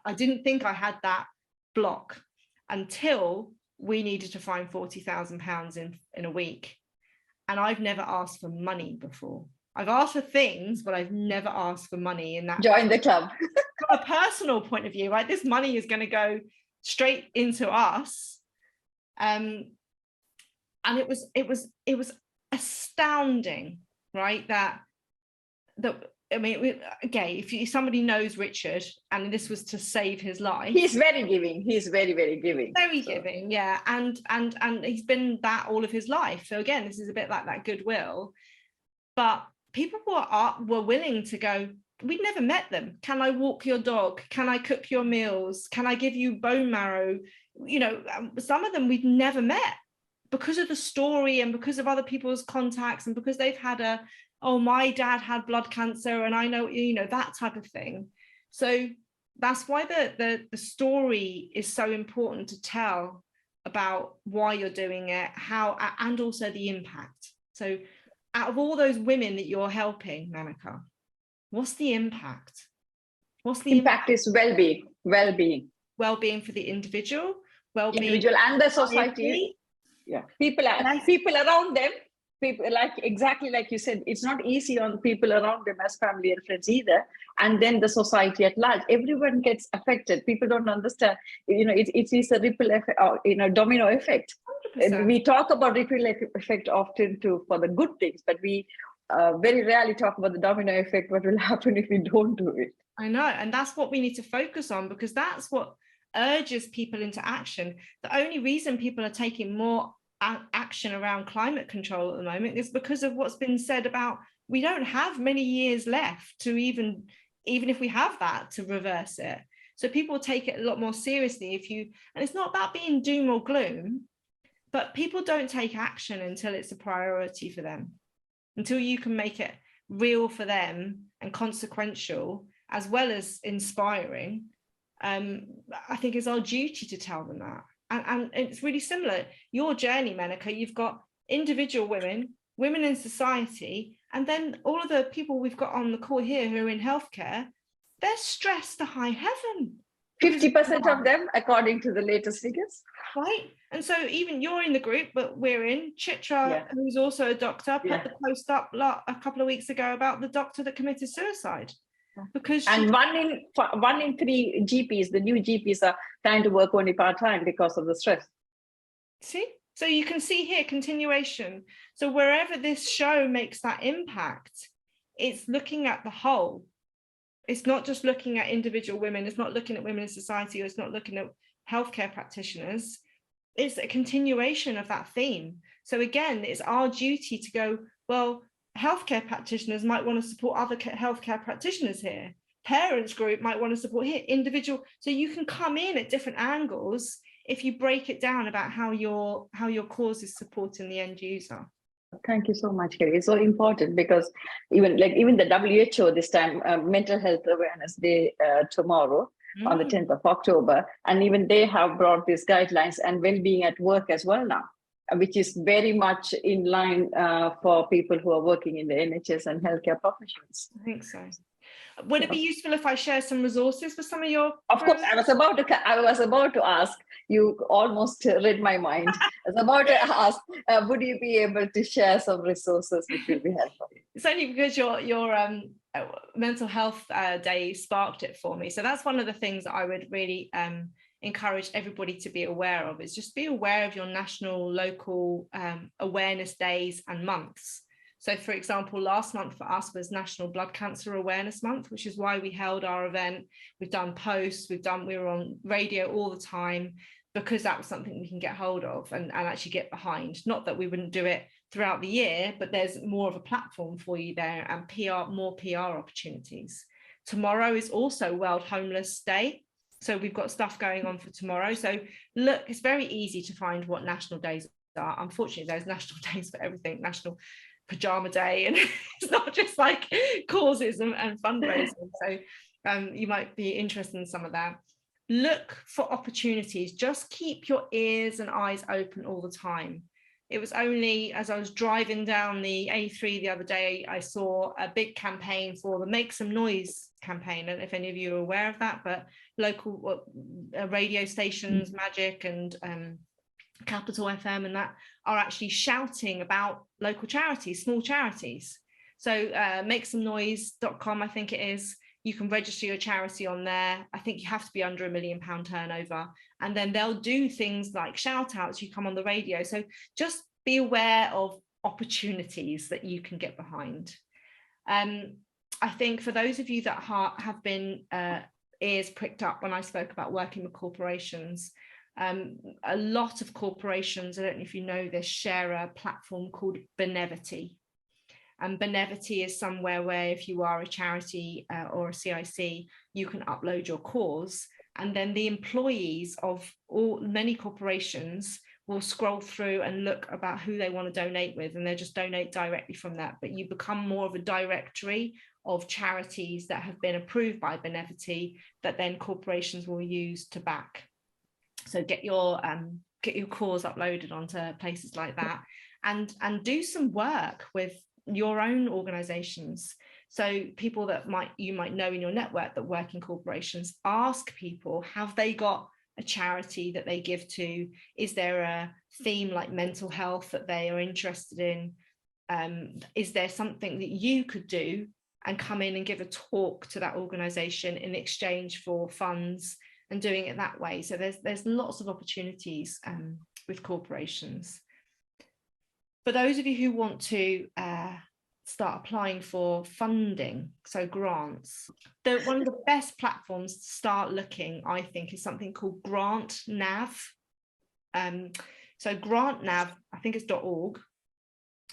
B: I didn't think I had that block until we needed to find £40,000 in a week. And I've never asked for money before. I've asked for things, but I've never asked for money in that.
C: Join the club.
B: From a personal point of view, right? This money is going to go straight into us. And it was astounding, right? That I mean, okay, if somebody knows Richard, and this was to save his life,
C: he's very giving. He's very, very giving.
B: Very giving, yeah, and he's been that all of his life. So again, this is a bit like that goodwill. But people were willing to go. We'd never met them. Can I walk your dog? Can I cook your meals? Can I give you bone marrow? You know, some of them we'd never met because of the story and because of other people's contacts and because they've had oh, my dad had blood cancer and I know, you know, that type of thing. So that's why the story is so important to tell about why you're doing it, how, and also the impact. So out of all those women that you're helping, Menaca, what's the impact? What's the
C: impact? Is well-being.
B: Well-being for the individual, well-being
C: individual and the society. Yeah, people around them. People, like exactly like you said, it's not easy on people around them as family and friends either. And then the society at large, everyone gets affected. People don't understand, you know, it is a ripple effect, you know, domino effect. 100%. We talk about ripple effect often for the good things, but we very rarely talk about the domino effect, what will happen if we don't do it.
B: I know, and that's what we need to focus on, because that's what urges people into action. The only reason people are taking more action around climate control at the moment is because of what's been said about we don't have many years left to even if we have that, to reverse it. So people take it a lot more seriously and it's not about being doom or gloom, but people don't take action until it's a priority for them, until you can make it real for them and consequential as well as inspiring. I think it's our duty to tell them that. And it's really similar. Your journey, Menaca, you've got individual women in society, and then all of the people we've got on the call here who are in healthcare, they're stressed to high heaven.
C: 50% of them, according to the latest figures.
B: Right. And so even you're in the group, but we're in. Chitra, who's also a doctor, put the post up a couple of weeks ago about the doctor that committed suicide. Because
C: one in three GPs, the new GPs, are trying to work only part-time because of the stress.
B: See, so you can see here continuation. So wherever this show makes that impact, it's looking at the whole. It's not just looking at individual women. It's not looking at women in society, or it's not looking at healthcare practitioners. It's a continuation of that theme. So again, it's our duty to go, well, healthcare practitioners might want to support other healthcare practitioners here. Parents group might want to support here, individual. So you can come in at different angles if you break it down about how your cause is supporting the end user.
C: Thank you so much, Kerry. It's so important because even the WHO this time, Mental Health Awareness Day tomorrow on the 10th of October, and even they have brought these guidelines and well-being at work as well now, which is very much in line for people who are working in the NHS and healthcare professions.
B: I think so. Would it be useful if I share some resources for some of your?
C: Of course, I was about to ask. You almost read my mind. I was about to ask, would you be able to share some resources which will be helpful?
B: It's only because your mental health day sparked it for me. So that's one of the things that I would really encourage everybody to be aware of, is just be aware of your national, local awareness days and months. So for example, last month for us was National Blood Cancer Awareness Month, which is why we held our event. We've done posts, we were on radio all the time, because that was something we can get hold of and actually get behind. Not that we wouldn't do it throughout the year, but there's more of a platform for you there and more PR opportunities. Tomorrow is also World Homeless Day. So we've got stuff going on for tomorrow. So look, it's very easy to find what national days are. Unfortunately, there's national days for everything, National Pajama Day, and it's not just like causes and fundraising. So you might be interested in some of that. Look for opportunities. Just keep your ears and eyes open all the time. It was only as I was driving down the A3 the other day, I saw a big campaign for the Make Some Noise campaign. I don't know if any of you are aware of that, but local radio stations, Magic and Capital FM and that, are actually shouting about local charities, small charities. So makesomenoise.com, I think it is. You can register your charity on there. I think you have to be under £1 million turnover. And then they'll do things like shout outs. You come on the radio. So just be aware of opportunities that you can get behind. I think for those of you that have been ears pricked up when I spoke about working with corporations, a lot of corporations, I don't know if you know this, share a platform called Benevity. And Benevity is somewhere where if you are a charity or a CIC, you can upload your cause, and then the employees of many corporations will scroll through and look about who they want to donate with, and they just donate directly from that. But you become more of a directory of charities that have been approved by Benevity that then corporations will use to back. So get your cause uploaded onto places like that, and do some work with your own organizations. So people that you might know in your network that work in corporations, ask people, have they got a charity that they give to? Is there a theme like mental health that they are interested in? Is there something that you could do and come in and give a talk to that organization in exchange for funds, and doing it that way? So there's lots of opportunities with corporations. For those of you who want to start applying for funding, so grants, one of the best platforms to start looking, I think, is something called Grant Nav. So Grant Nav, I think it's .org.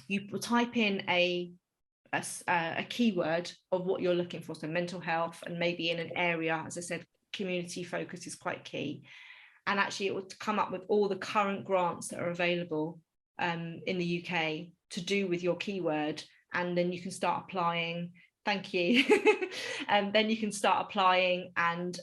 B: You will type in a keyword of what you're looking for, so mental health, and maybe in an area, as I said, community focus is quite key. And actually it will come up with all the current grants that are available in the UK to do with your keyword, and then you can start applying. Thank you. And then you can start applying and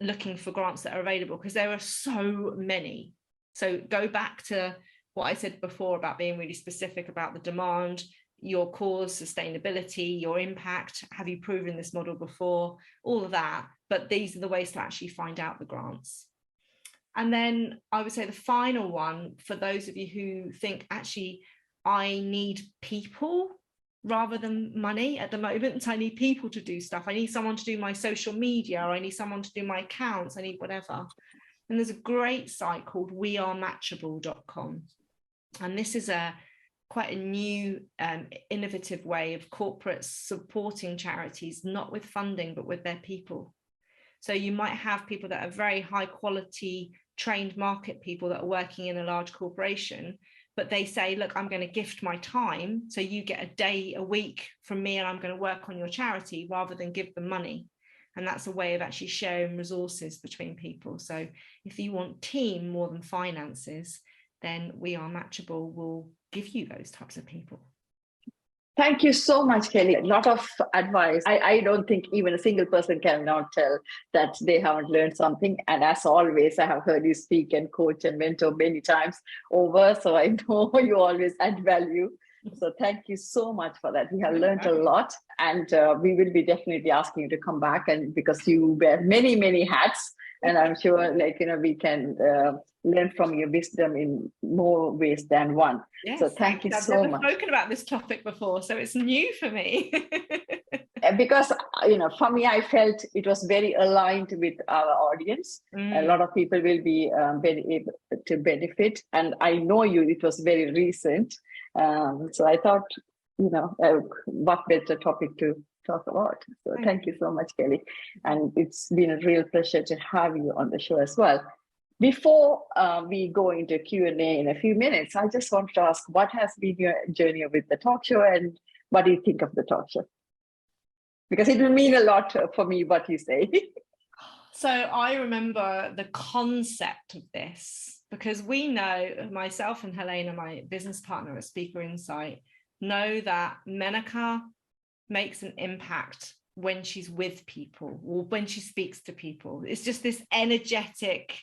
B: looking for grants that are available, because there are so many. So go back to what I said before about being really specific about the demand, your cause, sustainability, your impact. Have you proven this model before? All of that. But these are the ways to actually find out the grants. And then I would say the final one, for those of you who think, actually, I need people rather than money at the moment. I need people to do stuff. I need someone to do my social media, or I need someone to do my accounts. I need whatever. And there's a great site called wearematchable.com. And this is quite a new innovative way of corporates supporting charities, not with funding, but with their people. So you might have people that are very high quality, trained market people that are working in a large corporation, but they say, look, I'm going to gift my time, so you get a day a week from me and I'm going to work on your charity, rather than give them money. And that's a way of actually sharing resources between people. So if you want team more than finances, then We Are Matchable will give you those types of people.
C: Thank you so much, Kelly. A lot of advice. I don't think even a single person can now tell that they haven't learned something. And as always, I have heard you speak and coach and mentor many times over. So I know you always add value. So thank you so much for that. We have learned a lot, and we will be definitely asking you to come back, and because you wear many, many hats. And I'm sure, we can learn from your wisdom in more ways than one.
B: Yes,
C: so thank you
B: I've
C: so
B: never
C: much.
B: spoken about this topic before, so it's new for me.
C: Because, for me, I felt it was very aligned with our audience. A lot of people will be very able to benefit. And I know it was very recent. So I thought, what better topic to talk about. So thank you so much, Kelly. And it's been a real pleasure to have you on the show as well. Before we go into Q&A in a few minutes, I just want to ask, what has been your journey with the talk show, and what do you think of the talk show? Because it will mean a lot for me what you say.
B: So I remember the concept of this, because we know, myself and Helena, my business partner at Speaker Insight, know that Menaca makes an impact when she's with people or when she speaks to people. It's just this energetic,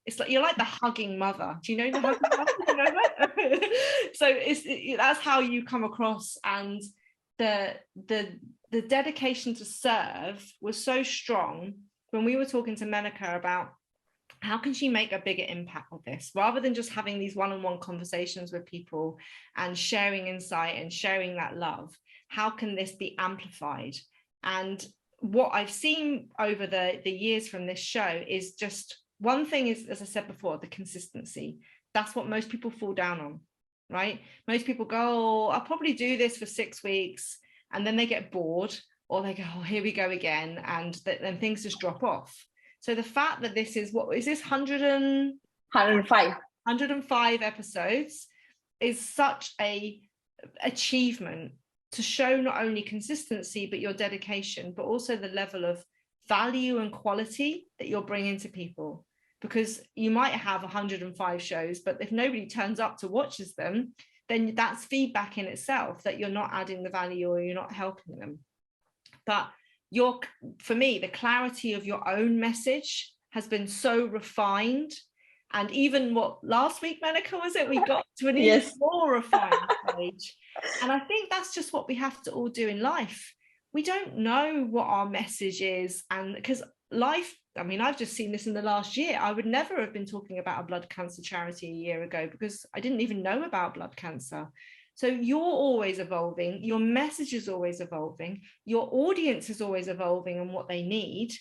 B: It's like you're like the hugging mother. Do you know the hugging mother? Do you know that? So that's how you come across, and the dedication to serve was so strong when we were talking to Menaca about how can she make a bigger impact with this, rather than just having these one-on-one conversations with people and sharing insight and sharing that love. How can this be amplified? And what I've seen over the years from this show is just one thing is, as I said before, the consistency. That's what most people fall down on, right? Most people go, oh, I'll probably do this for 6 weeks, and then they get bored, or they go, oh, here we go again, and then things just drop off. So the fact that this is, what is this, 105 episodes is such a achievement to show not only consistency, but your dedication, but also the level of value and quality that you're bringing to people. Because you might have 105 shows, but if nobody turns up to watches them, then that's feedback in itself that you're not adding the value or you're not helping them. But for me, the clarity of your own message has been so refined. And even last week, Menaca, was it? We got to an even more refined stage. And I think that's just what we have to all do in life. We don't know what our message is. And because life, I mean, I've just seen this in the last year. I would never have been talking about a blood cancer charity a year ago because I didn't even know about blood cancer. So you're always evolving. Your message is always evolving. Your audience is always evolving and what they need.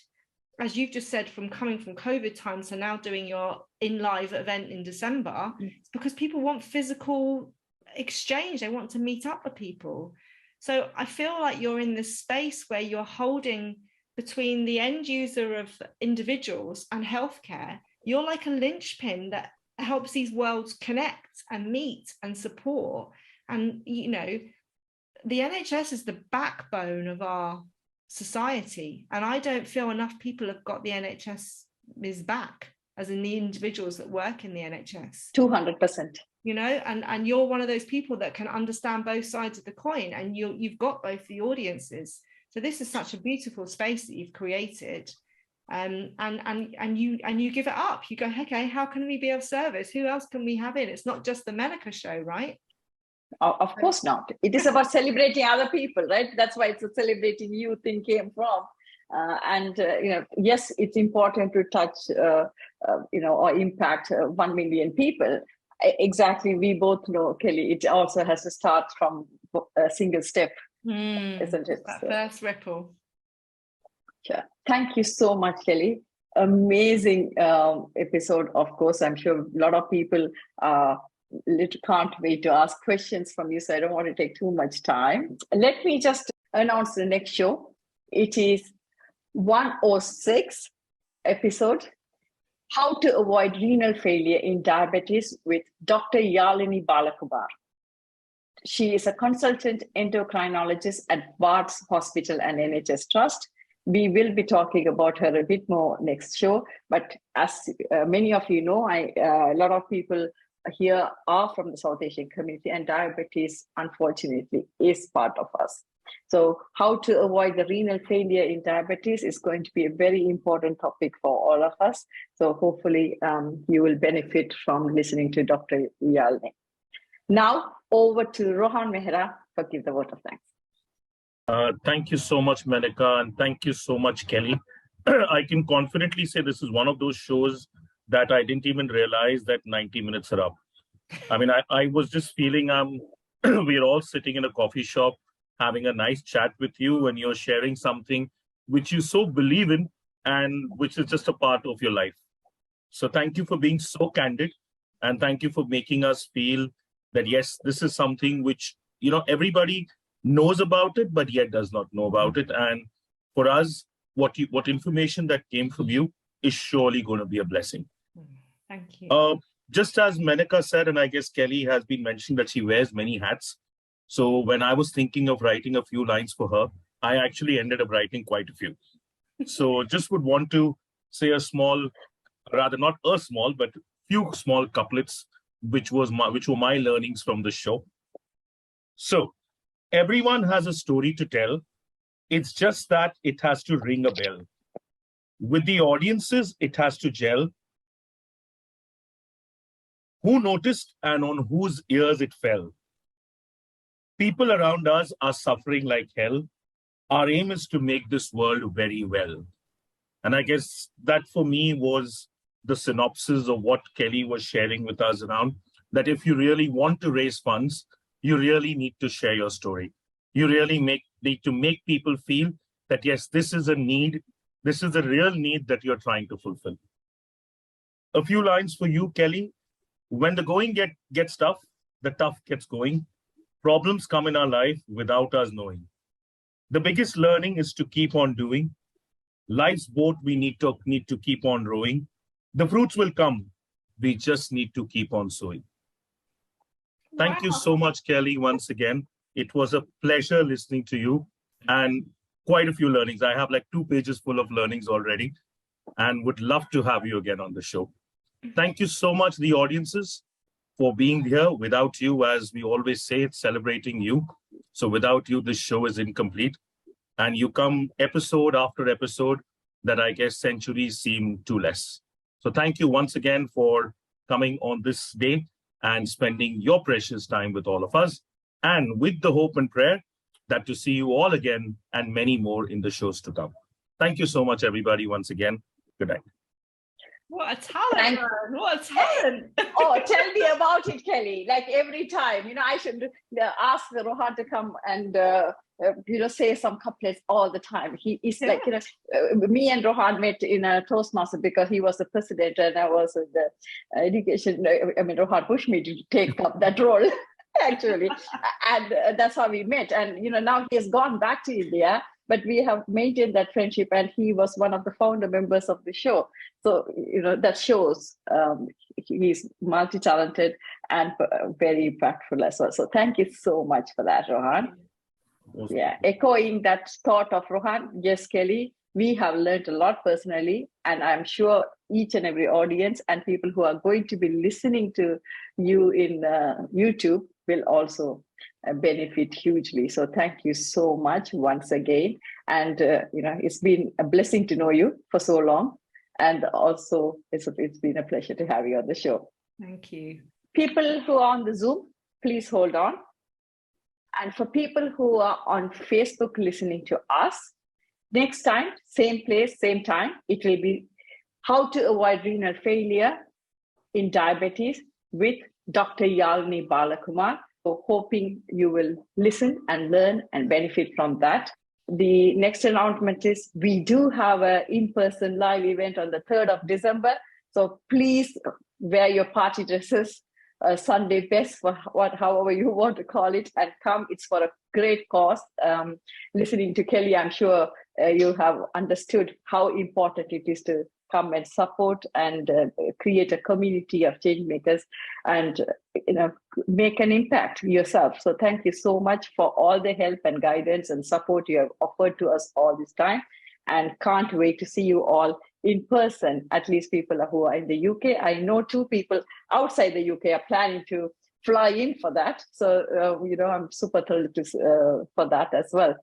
B: As you've just said, from coming from COVID times to now doing your in-live event in December, it's because people want physical exchange. They want to meet up with people. So I feel like you're in this space where you're holding between the end user of individuals and healthcare. You're like a linchpin that helps these worlds connect and meet and support. And, you know, the NHS is the backbone of our society. And I don't feel enough people have got the NHS's back, as in the individuals that work in the NHS.
C: 200%.
B: You know, and you're one of those people that can understand both sides of the coin, and you've got both the audiences. So this is such a beautiful space that you've created. And you give it up. You go, okay, how can we be of service? Who else can we have in? It's not just the Menaca show, right?
C: Of course not. It is about celebrating other people, right? That's why it's a celebrating you thing came from. Yes, it's important to touch, or impact 1 million people. Exactly. We both know, Kelly, it also has to start from a single step, isn't it?
B: That first ripple.
C: Sure. Thank you so much, Kelly. Amazing episode, of course. I'm sure a lot of people can't wait to ask questions from you, so I don't want to take too much time. Let me just announce the next show. It is 106 episode, How to Avoid Renal Failure in Diabetes with Dr. Yalini Balakumar. She is a consultant endocrinologist at Bart's Hospital and NHS Trust. We will be talking about her a bit more next show, but as many of you know, a lot of people here are from the South Asian community, and diabetes, unfortunately, is part of us. So how to avoid the renal failure in diabetes is going to be a very important topic for all of us. So hopefully you will benefit from listening to Dr. Yalini. Now over to Rohan Mehra for Give the Vote of Thanks.
D: Thank you so much, Menaca, and thank you so much, Kelly. I can confidently say this is one of those shows that I didn't even realize that 90 minutes are up. I mean, I was just feeling we're all sitting in a coffee shop, having a nice chat with you, and you're sharing something which you so believe in and which is just a part of your life. So thank you for being so candid, and thank you for making us feel that, yes, this is something which, everybody knows about it, but yet does not know about it. And for us, what information that came from you is surely going to be a blessing.
B: Thank you.
D: Just as Menaca said, and I guess Kelly has been mentioning that she wears many hats. So when I was thinking of writing a few lines for her, I actually ended up writing quite a few. So just would want to say but few small couplets, which were my learnings from the show. So everyone has a story to tell. It's just that it has to ring a bell. With the audiences, it has to gel. Who noticed and on whose ears it fell? People around us are suffering like hell. Our aim is to make this world very well. And I guess that for me was the synopsis of what Kelly was sharing with us around, that if you really want to raise funds, you really need to share your story. You really need to make people feel that, yes, this is a need. This is a real need that you're trying to fulfill. A few lines for you, Kelly. When the going gets tough, the tough gets going. Problems come in our life without us knowing. The biggest learning is to keep on doing. Life's boat we need to keep on rowing. The fruits will come. We just need to keep on sowing. Thank you so much, Kelly, once again. It was a pleasure listening to you and quite a few learnings. I have like 2 pages full of learnings already and would love to have you again on the show. Thank you so much, the audiences, for being here. Without you, as we always say, it's celebrating you. So without you, this show is incomplete. And you come episode after episode that I guess centuries seem too less. So thank you once again for coming on this day and spending your precious time with all of us. And with the hope and prayer that to see you all again and many more in the shows to come. Thank you so much, everybody, once again. Good night.
B: What a talent, man. What a talent.
C: Oh, tell me about it, Kelly. Like every time, I should ask Rohan to come and, say some couplets all the time. He is like, me and Rohan met in a Toastmaster because he was the president and I was the education. Rohan pushed me to take up that role, actually. And that's how we met. And, now he has gone back to India, but we have maintained that friendship and he was one of the founder members of the show. So, that shows he's multi-talented and very impactful as well. So thank you so much for that, Rohan.
D: Awesome.
C: Yeah, echoing that thought of Rohan, yes, Kelly, we have learned a lot personally, and I'm sure each and every audience and people who are going to be listening to you in YouTube will also benefit hugely. So thank you so much once again. And, it's been a blessing to know you for so long. And also, it's been a pleasure to have you on the show.
B: Thank you.
C: People who are on the Zoom, please hold on. And for people who are on Facebook listening to us, next time, same place, same time, it will be how to avoid renal failure in diabetes with Dr. Yalini Balakumar. So hoping you will listen and learn and benefit from that. The next announcement is we do have an in-person live event on the 3rd of December. So please wear your party dresses, Sunday best, for however you want to call it, and come. It's for a great cause. Listening to Kelly, I'm sure you have understood how important it is to come and support and create a community of change makers and make an impact yourself. So thank you so much for all the help and guidance and support you have offered to us all this time, and can't wait to see you all in person, at least people who are in the UK. I know 2 people outside the UK are planning to fly in for that. So, I'm super thrilled for that as well.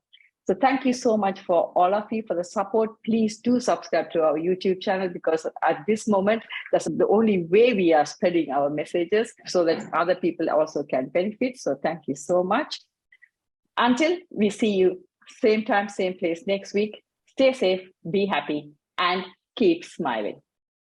C: So thank you so much for all of you for the support. Please do subscribe to our YouTube channel, because at this moment, that's the only way we are spreading our messages so that other people also can benefit. So thank you so much. Until we see you same time, same place next week, stay safe, be happy, and keep smiling.